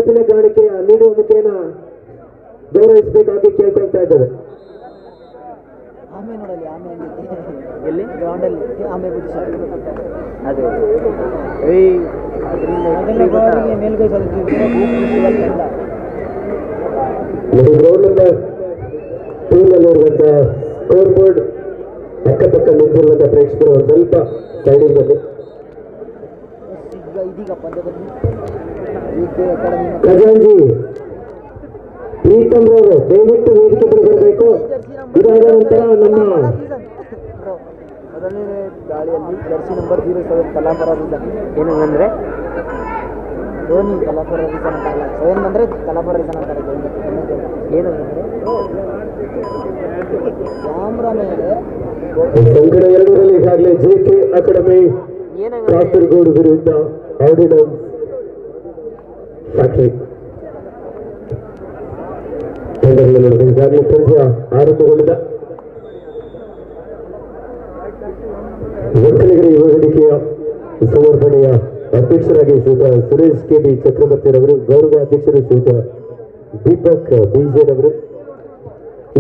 ನೆನಪಿನ ಕಾಣಿಕೆಯ ನೀಡುವ ಮುಖೇನ ಗೌರವಿಸಬೇಕಾಗಿ ಕೇಳ್ಕೊಳ್ತಾ ಇದ್ದಾರೆ. ಆಮೆ ನೋಡಲಿ, ಆಮೆ ಎಲ್ಲಿ ಗ್ರೌಂಡ್ ಅಲ್ಲಿ ಆಮೆ ಬುದ್ಧಿ ಅದೇ ಮೇಲ್ಗೈ ಗ್ರೌಂಡ್ ನಂಬರ್ 2 ನಲ್ಲಿರುವಂತಹ ಸ್ಕೋರ್ ಬೋರ್ಡ್ ಅಕ್ಕಪಕ್ಕ ನಿಂತಿರುವಂತಹ ಪ್ರೇಕ್ಷಕರು ಒಂದು ಸ್ವಲ್ಪ ಸೈಡಿಗೆ ಬಂದು. ಇದೀಗ ಪಂದ್ಯದಲ್ಲಿ ಖಜಾಂಜಿ ಪ್ರೀತಮ್ ಅವರು ದಯವಿಟ್ಟು ವೇದಿಕೆ ಬರಬೇಕು. ಇದಾದ ನಂತರ ನಮ್ಮ ಮೊದಲನೇ ದಾಳಿಯಲ್ಲಿ ಜರ್ಸಿ ನಂಬರ್ 07 ಕಲಾಪರ ರೀಸನ್ ಏನಂದ್ರೆ ಧೋನಿ ಕಲಾಪರ ರೀಸನ್ ಅಂತಲ್ಲ, 7 ಅಂದರೆ ಕಲಾಪರ ರೀಸನ್ ಅಂತಾರೆ ಧೋನಿ. ಏನಂದ್ರೆ ಕ್ಯಾಮ್ರಾ ಮೇಲೆ ಸಂಕಡ 2ರಲ್ಲಿ ಈಗಾಗಲೇ JK ಅಕಾಡೆಮಿ ಕಾಸರಗೋಡು ವಿರುದ್ಧ ಆರ್ಡಿನೆನ್ಸ್ ಫ್ಯಾಕ್ಟರಿ ಈಗಾಗಲೇ ಪಂದ್ಯ ಆರಂಭಗೊಂಡಿದೆ. ಒಕ್ಕಲಿಗರ ಯುವ ವೇದಿಕೆಯ ಸಮರ್ಪಣೆಯ ಅಧ್ಯಕ್ಷರಾಗಿ ಶ್ರೀಯುತ ಸುರೇಶ್ KB ಚಕ್ರವರ್ತಿರವರು, ಗೌರವ ಅಧ್ಯಕ್ಷರು ಶ್ರೀಯುತ ದೀಪಕ್ BJರವರು,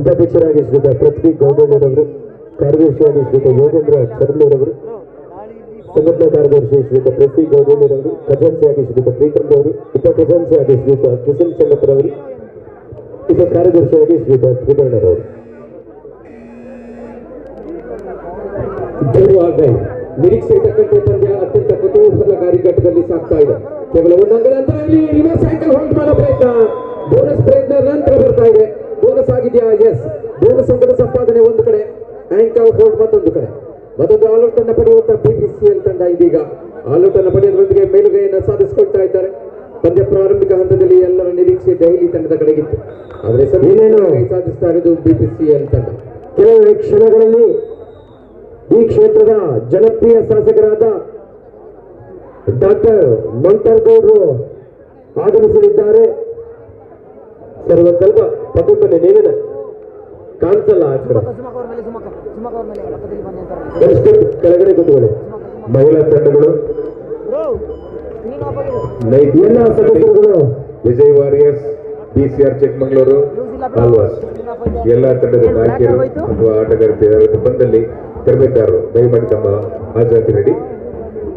ಉಪಾಧ್ಯಕ್ಷರಾಗಿ ಶ್ರೀಯುತ ಪೃಥ್ವಿ ಗೌಡಣ್ಣರವರು, ಕಾರ್ಯದರ್ಶಿಯಾಗಿ ಶ್ರೀಯುತ ಯೋಗೇಂದ್ರ ಚರ್ಮೂರವರು, ಸಂಘಟನಾ ಕಾರ್ಯದರ್ಶಿ ಶ್ರೀಯುತ ಪ್ರತಿ ಗೌಡಣ್ಣರವರು, ಖಜಾಂಚಿಯಾಗಿ ಶ್ರೀಯುತ ಪ್ರೀತಮ್ ಅವರು, ಉಪ ಖಜಾಂಚಿಯಾಗಿ ಶ್ರೀಯುತ ಕಿಶನ್ ಚಂದ್ರರವರು, ಉಪ ಕಾರ್ಯದರ್ಶಿಯಾಗಿ ಶ್ರೀಯುತ ತ್ರಿವರ್ಣರವರು. ನಿರೀಕ್ಷೆ ತಕ್ಕಂತೆ ಪಂದ್ಯ ಅತ್ಯಂತ ಕುತೂಹಲಕಾರಿ ಘಟ್ಟದಲ್ಲಿ ಸಾಗ್ತಾ ಇದೆ. ಕೇವಲ ಒಂದು ಅಂಗದ ಅಂತರದಲ್ಲಿ ರಿವರ್ಸ್ ಆಂಕಲ್ ಹೋಲ್ಡ್ ಮಾಡೋ ಪ್ರಯತ್ನ, ಬೋನಸ್ ಪ್ರಯತ್ನ ನಂತರ ಬರ್ತಾ ಇದೆ. ಬೋನಸ್ ಆಗಿದೆಯಾ? ಎಸ್, ಬೋನಸ್ ಅಂಕದ ಸಂಪಾದನೆ ಒಂದು ಕಡೆ, ಆಂಕಲ್ ಹೋಲ್ಡ್ ಮತ್ತೊಂದು ಕಡೆ. ಮತ್ತೊಂದು ಆಲ್ಔಟ್ ಅನ್ನು ಪಡೆಯುವಂತ BPCL ತಂಡ ಇದೀಗ ಆಲ್ಔಟ್ ಅನ್ನು ಪಡೆಯೋದ್ರೊಂದಿಗೆ ಮೇಲುಗೈಯನ್ನು ಸಾಧಿಸಿಕೊಳ್ತಾ ಇದ್ದಾರೆ. ಪಂದ್ಯ ಪ್ರಾರಂಭಿಕ ಹಂತದಲ್ಲಿ ಎಲ್ಲರ ನಿರೀಕ್ಷೆ ದೆಹಲಿ ತಂಡದ ಕಡೆಗಿತ್ತು, ಆದರೆ ಸಾಧಿಸ್ತಾ ಇರೋದು BPCL ತಂಡ. ಕೆಲವೇ ಕ್ಷಣಗಳಲ್ಲಿ ಈ ಕ್ಷೇತ್ರದ ಜನಪ್ರಿಯ ಶಾಸಕರಾದ ಡಾಕ್ಟರ್ ಮಂಟರ್ಗೌಡರು ಆಗಮಿಸಲಿದ್ದಾರೆ. ಸರ್ ಒಂದು ಸ್ವಲ್ಪ ಪಕ್ಕದಲ್ಲಿ ನೀವೇನ ಕಾಣಿಸಲ್ಲ, ಕೆಳಗಡೆ ಕೂತ್ಕೊಳ್ಳಿ. ಮಹಿಳಾ ತಂಡಗಳು ಎಲ್ಲ ಸದಸ್ಯರುಗಳು ವಿಜಯ್ ವಾರಿಯರ್ಸ್, BCR ಚಿಕ್ಕಮಗಳೂರು, ಆಲ್ವಾಸ್ ಎಲ್ಲ ತಂಡದ ನಾಯಕಿಯರು ಅಥವಾ ಆಟಗಾರ್ತಿಯರು ಬಂದಲ್ಲಿ ತರಬೇತುದಾರರು ದಯಮಾಡಿ ತಮ್ಮ ಹಾಜರಾತಿ ನೀಡಿ.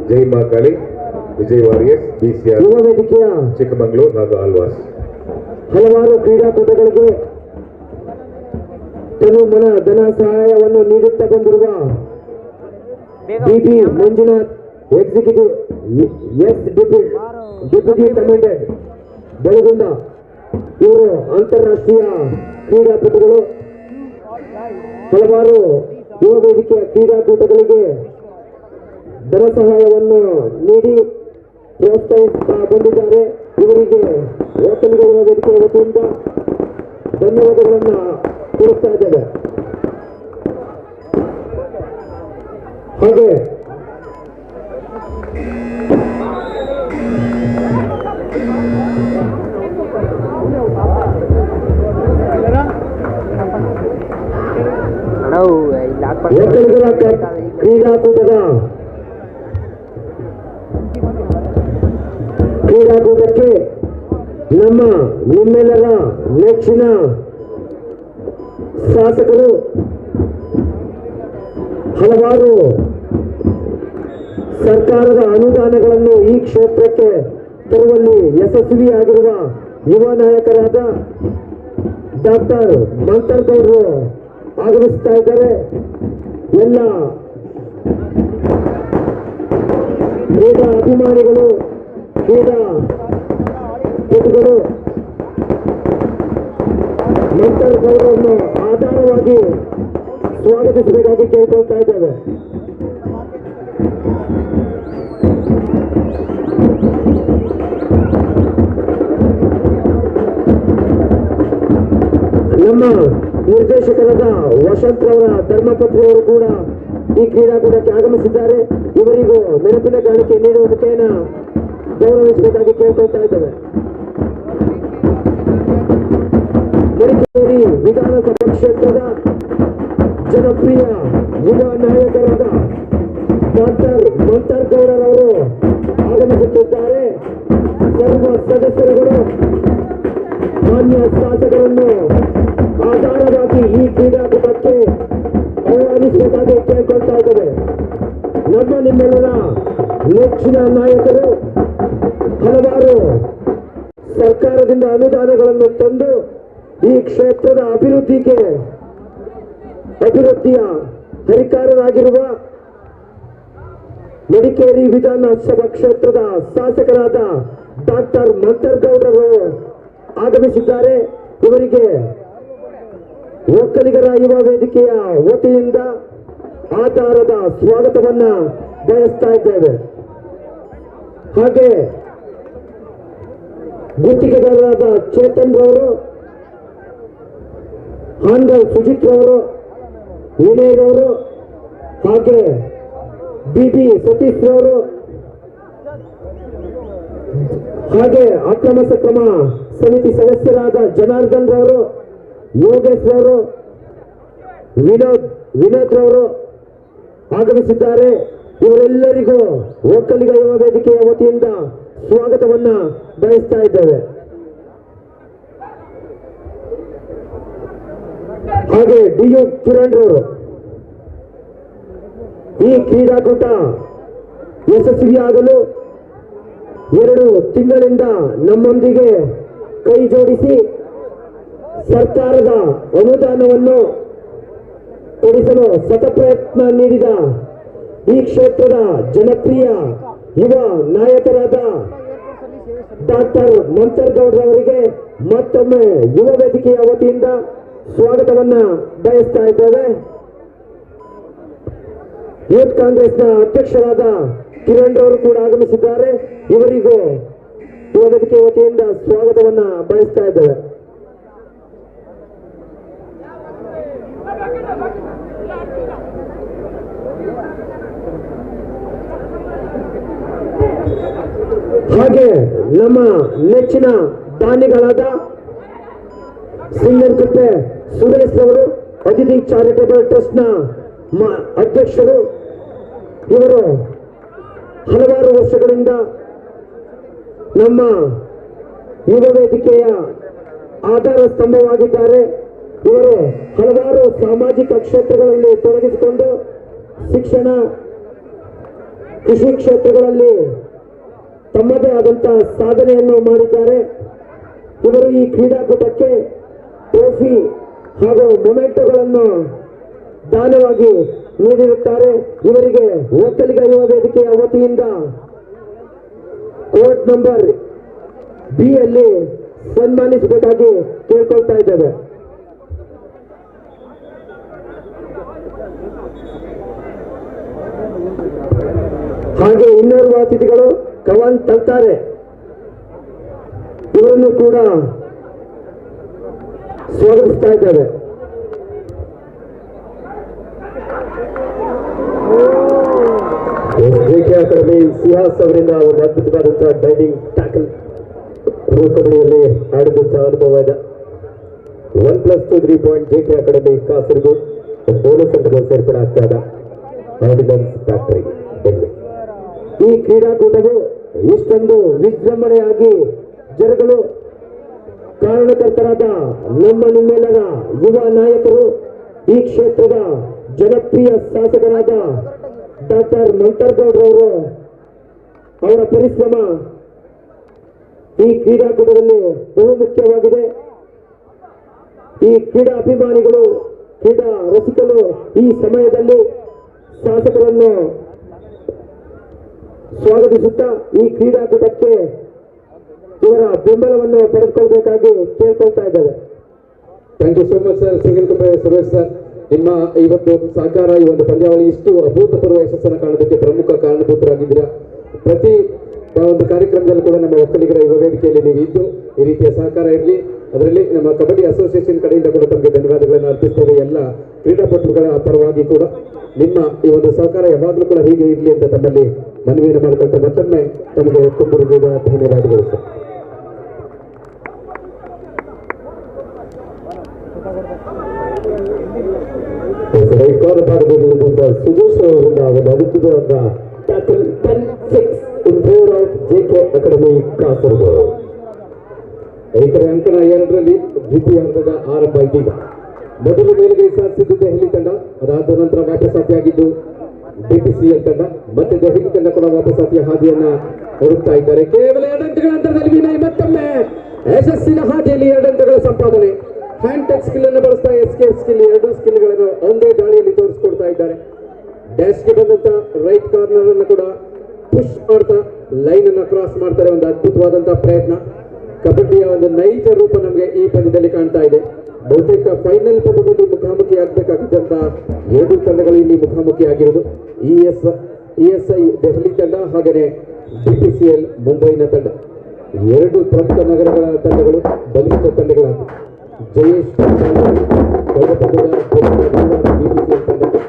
ಜೈ ಮಾ ಕಾಳಿ, ವಿಜಯ್ ವಾರಿಯರ್ಸ್, BCR ಯುವ ವೇದಿಕೆಯ ಚಿಕ್ಕಮಗಳೂರು ಹಾಗೂ ಆಲ್ವಾಸ್ ಹಲವಾರು ಕ್ರೀಡಾಪಟುಗಳಿಗೆ ತನು ಮನ ಧನ ಸಹಾಯವನ್ನು ನೀಡುತ್ತಾ ಬಂದಿರುವ BB Manjunath, executive deputy commandant Belagunda, ಇವರು ಅಂತಾರಾಷ್ಟ್ರೀಯ ಕ್ರೀಡಾಪಟುಗಳು. ಹಲವಾರು ಯುವ ವೇದಿಕೆಯ ಕ್ರೀಡಾಕೂಟಗಳಿಗೆ ಧನ ಸಹಾಯವನ್ನು ನೀಡಿ ಪ್ರೋತ್ಸಾಹಿಸುತ್ತಾ ಬಂದಿದ್ದಾರೆ. ಇವರಿಗೆ ಒಕ್ಕಲಿಗ ಯುವ ವೇದಿಕೆಯ ವತಿಯಿಂದ ಧನ್ಯವಾದಗಳನ್ನು ಕೊಡುತ್ತಾ ಇದ್ದೇವೆ. ಹಾಗೆ ಒಕ್ಕಲಿಗರ ಕ್ರೀಡಾಕೂಟಕ್ಕೆ ನಿಮ್ಮೆಲ್ಲರ ನೆಚ್ಚಿನ ಶಾಸಕರು ಹಲವಾರು ಸರ್ಕಾರದ ಅನುದಾನಗಳನ್ನು ಈ ಕ್ಷೇತ್ರಕ್ಕೆ ತರುವಲ್ಲಿ ಯಶಸ್ವಿಯಾಗಿರುವ ಯುವ ನಾಯಕರಾದ ಡಾಕ್ಟರ್ ಮಂಟರ್ಗೌಡರು ಆಗಮಿಸ್ತಾ ಇದ್ದಾರೆ. ಎಲ್ಲ ಕ್ರೀಡಾ ಅಭಿಮಾನಿಗಳು, ಕ್ರೀಡಾ ಪಟುಗಳು ಮಂಟರ್ಗೌಡರನ್ನು ಆಧಾರವಾಗಿ ಸ್ವಾಗತಿಸಬೇಕಾಗಿ ಕೇಳ್ಕೊಳ್ತಾ ಇದ್ದೇವೆ. ನಮ್ಮ ನಿರ್ದೇಶಕರಾದ ವಸಂತ್ರವರ ಧರ್ಮಪತ್ರಿಯವರು ಕೂಡ ಈ ಕ್ರೀಡಾಕೂಟಕ್ಕೆ ಆಗಮಿಸಿದ್ದಾರೆ. ಇವರಿಗೂ ನೆನಪಿನ ಕಾಣಿಕೆ ನೀಡುವ ಮುಖೇನ ಗೌರವಿಸಬೇಕಾಗಿ ಕೇಳ್ಕೊಳ್ತಾ ಇದ್ದೇವೆ. ಮಡಿಕೇರಿ ವಿಧಾನಸಭಾ ಕ್ಷೇತ್ರದ ಜನಪ್ರಿಯ ಯುವ ನಾಯಕರಾದ ಡಾಕ್ಟರ್ ಮಂಟರ್ಗೌಡರವರು ಆಗಮಿಸುತ್ತಿದ್ದಾರೆ. ಸರ್ ಯುವ ಸದಸ್ಯರುಗಳು ಮಾನ್ಯ ಶಾಸಕರನ್ನು ಆಧಾರವಾಗಿ ಈ ಕ್ರೀಡಾಕೂಟಕ್ಕೆ ಆಹ್ವಾನಿಸಬೇಕಾಗಿ ಕೇಳ್ಕೊಳ್ತಾ ಇದ್ದೇವೆ. ನಮ್ಮ ನಿಮ್ಮೆಲ್ಲರ ನೆಚ್ಚಿನ ನಾಯಕರು ಹಲವಾರು ಸರ್ಕಾರದಿಂದ ಅನುದಾನಗಳನ್ನು ತಂದು ಈ ಕ್ಷೇತ್ರದ ಅಭಿವೃದ್ಧಿಯ ಹರಿಕಾರರಾಗಿರುವ ಮಡಿಕೇರಿ ವಿಧಾನಸಭಾ ಕ್ಷೇತ್ರದ ಶಾಸಕರಾದ ಡಾಕ್ಟರ್ ಮಂತರ್ಗೌಡರು ಆಗಮಿಸಿದ್ದಾರೆ. ಇವರಿಗೆ ಒಕ್ಕಲಿಗರ ಯುವ ವೇದಿಕೆಯ ವತಿಯಿಂದ ಆಧಾರದ ಸ್ವಾಗತವನ್ನ ಬಯಸ್ತಾ ಇದ್ದೇವೆ. ಹಾಗೆ ಗುತ್ತಿಗೆದಾರರಾದ ಚೇತನ್ ರವರು, ಹಾನ್ಗಲ್ ಸುಜಿತ್ ರವರು, ವಿನಯ್ ರವರು, ಹಾಗೆ ಬಿಬಿ ಸತೀಶ್ ರವರು, ಹಾಗೆ ಅಕ್ರಮ ಸಕ್ರಮ ಸಮಿತಿ ಸದಸ್ಯರಾದ ಜನಾರ್ದನ್ ರವರು, ಯೋಗೇಶ್ ರವರು, ವಿನೋದ್ ರವರು ಆಗಮಿಸಿದ್ದಾರೆ. ಇವರೆಲ್ಲರಿಗೂ ಒಕ್ಕಲಿಗ ಯುವ ವೇದಿಕೆಯ ವತಿಯಿಂದ ಸ್ವಾಗತವನ್ನ ಬಯಸ್ತಾ ಇದ್ದೇವೆ. ಹಾಗೆ ಡಿಯು ಕಿರಣ್ ರವರು ಈ ಕ್ರೀಡಾಕೂಟ ಯಶಸ್ವಿಯಾಗಲು 2 ತಿಂಗಳಿಂದ ನಮ್ಮೊಂದಿಗೆ ಕೈ ಜೋಡಿಸಿ ಸರ್ಕಾರದ ಅನುದಾನವನ್ನು ಕೊಡಿಸಲು ಸತಪ್ರಯತ್ನ ನೀಡಿದ ಈ ಕ್ಷೇತ್ರದ ಜನಪ್ರಿಯ ಯುವ ನಾಯಕರಾದ ಡಾಕ್ಟರ್ ಮಂತರ್ಗೌಡ್ರವರಿಗೆ ಮತ್ತೊಮ್ಮೆ ಯುವ ವೇದಿಕೆಯ ವತಿಯಿಂದ ಸ್ವಾಗತವನ್ನ ಬಯಸ್ತಾ ಇದ್ದೇವೆ. ಯೂತ್ ಕಾಂಗ್ರೆಸ್ನ ಅಧ್ಯಕ್ಷರಾದ ಕಿರಣ್ ರವರು ಕೂಡ ಆಗಮಿಸಿದ್ದಾರೆ. ಇವರಿಗೂ ಯುವ ವೇದಿಕೆಯ ವತಿಯಿಂದ ಸ್ವಾಗತವನ್ನ ಬಯಸ್ತಾ ಇದ್ದೇವೆ. ಹಾಗೆ ನಮ್ಮ ನೆಚ್ಚಿನ ದಾನಿಗಳಾದ ಸಿಂಗನಕುಪ್ಪೆ ಸುರೇಶ್ ರವರು, ಅತಿಥಿ ಚಾರಿಟೇಬಲ್ ಟ್ರಸ್ಟ್ನ ಅಧ್ಯಕ್ಷರು. ಇವರು ಹಲವಾರು ವರ್ಷಗಳಿಂದ ನಮ್ಮ ಯುವ ವೇದಿಕೆಯ ಆಧಾರ ಸ್ತಂಭವಾಗಿದ್ದಾರೆ. ಇವರು ಹಲವಾರು ಸಾಮಾಜಿಕ ಕ್ಷೇತ್ರಗಳಲ್ಲಿ ತೊಡಗಿಸಿಕೊಂಡು ಶಿಕ್ಷಣ, ಕೃಷಿ ಕ್ಷೇತ್ರಗಳಲ್ಲಿ ತಮ್ಮದೇ ಆದಂತಹ ಸಾಧನೆಯನ್ನು ಮಾಡಿದ್ದಾರೆ. ಇವರು ಈ ಕ್ರೀಡಾಕೂಟಕ್ಕೆ ಟ್ರೋಫಿ ಹಾಗೂ ಮೊಮೆಂಟೋಗಳನ್ನು ದಾನವಾಗಿ ನೀಡಿರುತ್ತಾರೆ. ಇವರಿಗೆ ಒಕ್ಕಲಿಗ ಯುವ ವೇದಿಕೆಯ ವತಿಯಿಂದ ಕೋರ್ಟ್ ನಂಬರ್ ಬಿ ಯಲ್ಲಿ ಸನ್ಮಾನಿಸಬೇಕಾಗಿ ಕೇಳ್ಕೊಳ್ತಾ ಇದ್ದೇವೆ. ಹಾಗೆ ಇನ್ನೋರ್ವ ಅತಿಥಿಗಳು ಕವನ್ ತಲ್ತಾರೆ, ಇವರನ್ನು ಕೂಡ ಸ್ವಾಗತಿಸ್ತಾ ಇದ್ದೇವೆ. ಜೆಕೆ ಅಕಾಡೆಮಿ ಸಿಹಾಸ್ ಅವರಿಂದ ಒಂದು ಅದ್ಭುತವಾದಂತಹ ಡೈವಿಂಗ್ ಟ್ಯಾಕಲ್ ಕಬಡ್ಡಿಯಲ್ಲಿ ಆಡಿದಂತಹ ಅನುಭವ ಇದೆ. 1+2 3 point JK Academy Kasaragod bonus ಅಂತ ಸೇರ್ಪಡೆ ಆಗ್ತಾ ಇದೆ. Ordinance factory Bengaluru. ಈ ಕ್ರೀಡಾಕೂಟವು ಇಷ್ಟೊಂದು ವಿಜೃಂಭಣೆಯಾಗಿ ಜರುಗಲು ಕಾರಣಕರ್ತರಾದ ನಮ್ಮ ನಿಮ್ಮೆಲ್ಲರ ಯುವ ನಾಯಕರು, ಈ ಕ್ಷೇತ್ರದ ಜನಪ್ರಿಯ ಶಾಸಕರಾದ ಡಾಕ್ಟರ್ ಮಂತರ್ಗೌಡ್ರವರು. ಅವರ ಪರಿಶ್ರಮ ಈ ಕ್ರೀಡಾಕೂಟದಲ್ಲಿ ಬಹುಮುಖ್ಯವಾಗಿದೆ. ಈ ಕ್ರೀಡಾ ಅಭಿಮಾನಿಗಳು, ಕ್ರೀಡಾ ರಸಿಕರು ಈ ಸಮಯದಲ್ಲಿ ಶಾಸಕರನ್ನು ಸ್ವಾಗತಿಸುತ್ತಾ ಈ ಕ್ರೀಡಾಕೂಟಕ್ಕೆ ಇವರ ಬೆಂಬಲವನ್ನು ಪಡೆದುಕೊಳ್ಳಬೇಕಾಗಿ ಕೇಳ್ಕೊಳ್ತಾ ಇದ್ದೇವೆ. Thank you so much sir. Singanakuppe Suresh sir, ನಿಮ್ಮ ಇವತ್ತು ಸಹಕಾರ, ಈ ಒಂದು ಪಂದ್ಯಾವಳಿ ಇಷ್ಟು ಅಭೂತಪೂರ್ವ ಯಶಸ್ಸನ್ನು ಕಾಣೋದಕ್ಕೆ ಪ್ರಮುಖ ಕಾರಣಭೂತರಾಗಿದ್ದೀರಾ. ಪ್ರತಿ ಒಂದು ಕಾರ್ಯಕ್ರಮದಲ್ಲಿ ಕೂಡ ನಮ್ಮ ಒಕ್ಕಲಿಗರ ಯುವ ವೇದಿಕೆಯಲ್ಲಿ ನೀವು ಇದ್ದು ಈ ರೀತಿಯ ಸಹಕಾರ ಇರಲಿ. ಅದರಲ್ಲಿ ನಮ್ಮ ಕಬಡ್ಡಿ ಅಸೋಸಿಯೇಷನ್ ಕಡೆಯಿಂದ ಕೂಡ ತಮಗೆ ಧನ್ಯವಾದಗಳನ್ನು ಅರ್ಪಿಸ್ತೇವೆ. ಎಲ್ಲ ಕ್ರೀಡಾಪಟುಗಳ ಪರವಾಗಿ ಕೂಡ ನಿಮ್ಮ ಈ ಒಂದು ಸಹಕಾರ ಯಾವಾಗಲೂ ಕೂಡ ಹೀಗೆ ಇರಲಿ ಅಂತ ತಮ್ಮಲ್ಲಿ ಮನವಿಯನ್ನು ಮಾಡಿಕೊಳ್ತಾ ಮತ್ತೊಮ್ಮೆ ತಮಗೆ ತುಂಬ ಹೃದಯದ ಧನ್ಯವಾದಗಳು ಸರ್. ಭಾಗದಲ್ಲಿ ಸುದೇಶ್ ಅವರಿಂದ ಒಂದು ಅದ್ಭುತವಾದ tackle 10-6 in favor of JK Academy Kasaragod. ಈ ಕಡೆ ಅಂಕಣ 2ರಲ್ಲಿ ದ್ವಿತೀಯಾರ್ಧದ ಆರಂಭ ಇದೀಗ. ಮೊದಲು ಮೇಲುಗೈ ಸಾಧಿಸಿದ್ದು ದೆಹಲಿ ತಂಡ, ಅದಾದ ನಂತರ ವಾಪಸಾತಿಯಾಗಿದ್ದು BPCL ತಂಡ, ಮತ್ತೆ ದೆಹಲಿ ತಂಡ ಕೂಡ ವಾಪಸಾತಿಯ ಹಾದಿಯನ್ನ ಹುಡುಕ್ತಾ ಇದ್ದಾರೆ. ಕೇವಲ 2 ಅಂಕಗಳ ಅಂತರದಲ್ಲಿ ವಿನಯ್ ಮತ್ತೊಮ್ಮೆ ಯಶಸ್ಸಿನ ಹಾದಿಯಲ್ಲಿ 2 ಅಂಕಗಳ ಸಂಪಾದನೆ. ಹ್ಯಾಂಡ್ ಟಚ್ ಸ್ಕಿಲ್ ಅನ್ನು ಬಳಸ್ತಾ ಎಸ್ಕೇಪ್ ಸ್ಕಿಲ್, 2 ಸ್ಕಿಲ್ಗಳನ್ನು ಒಂದೇ ದಾಳಿಯಲ್ಲಿ ತೋರಿಸಿಕೊಡ್ತಾ ಇದ್ದಾರೆ. ಡ್ಯಾಶ್ಗೆ ಬಂದಂತ ರೈಟ್ ಕಾರ್ನರ್ ಅನ್ನು ಕೂಡ ಪುಷ್ ಮಾಡ್ತಾ ಲೈನ್ ಅನ್ನ ಕ್ರಾಸ್ ಮಾಡ್ತಾರೆ. ಒಂದು ಅದ್ಭುತವಾದಂತಹ ಪ್ರಯತ್ನ. ಕಬಡ್ಡಿಯ ಒಂದು ನೈಜ ರೂಪ ನಮಗೆ ಈ ಪಂದ್ಯದಲ್ಲಿ ಕಾಣ್ತಾ ಇದೆ. ಬಹುತೇಕ ಫೈನಲ್ ಪಂದ್ಯದಲ್ಲಿ ಮುಖಾಮುಖಿ ಆಗಬೇಕಾಗಿದ್ದಂತ 2 ತಂಡಗಳು ಇಲ್ಲಿ ಮುಖಾಮುಖಿಯಾಗಿರುವುದು. ESI ದೆಹಲಿ ತಂಡ ಹಾಗೆಯೇ BPCL ಮುಂಬೈನ ತಂಡ. 2 ಪ್ರಮುಖ ನಗರಗಳ ತಂಡಗಳು ಬಲಿಷ್ಠ ತಂಡಗಳಾಗಿವೆ. ಜಯೇಶ್ ಕಳೆದ ಪಂದ್ಯದ BPCL ತಂಡಕ್ಕೆ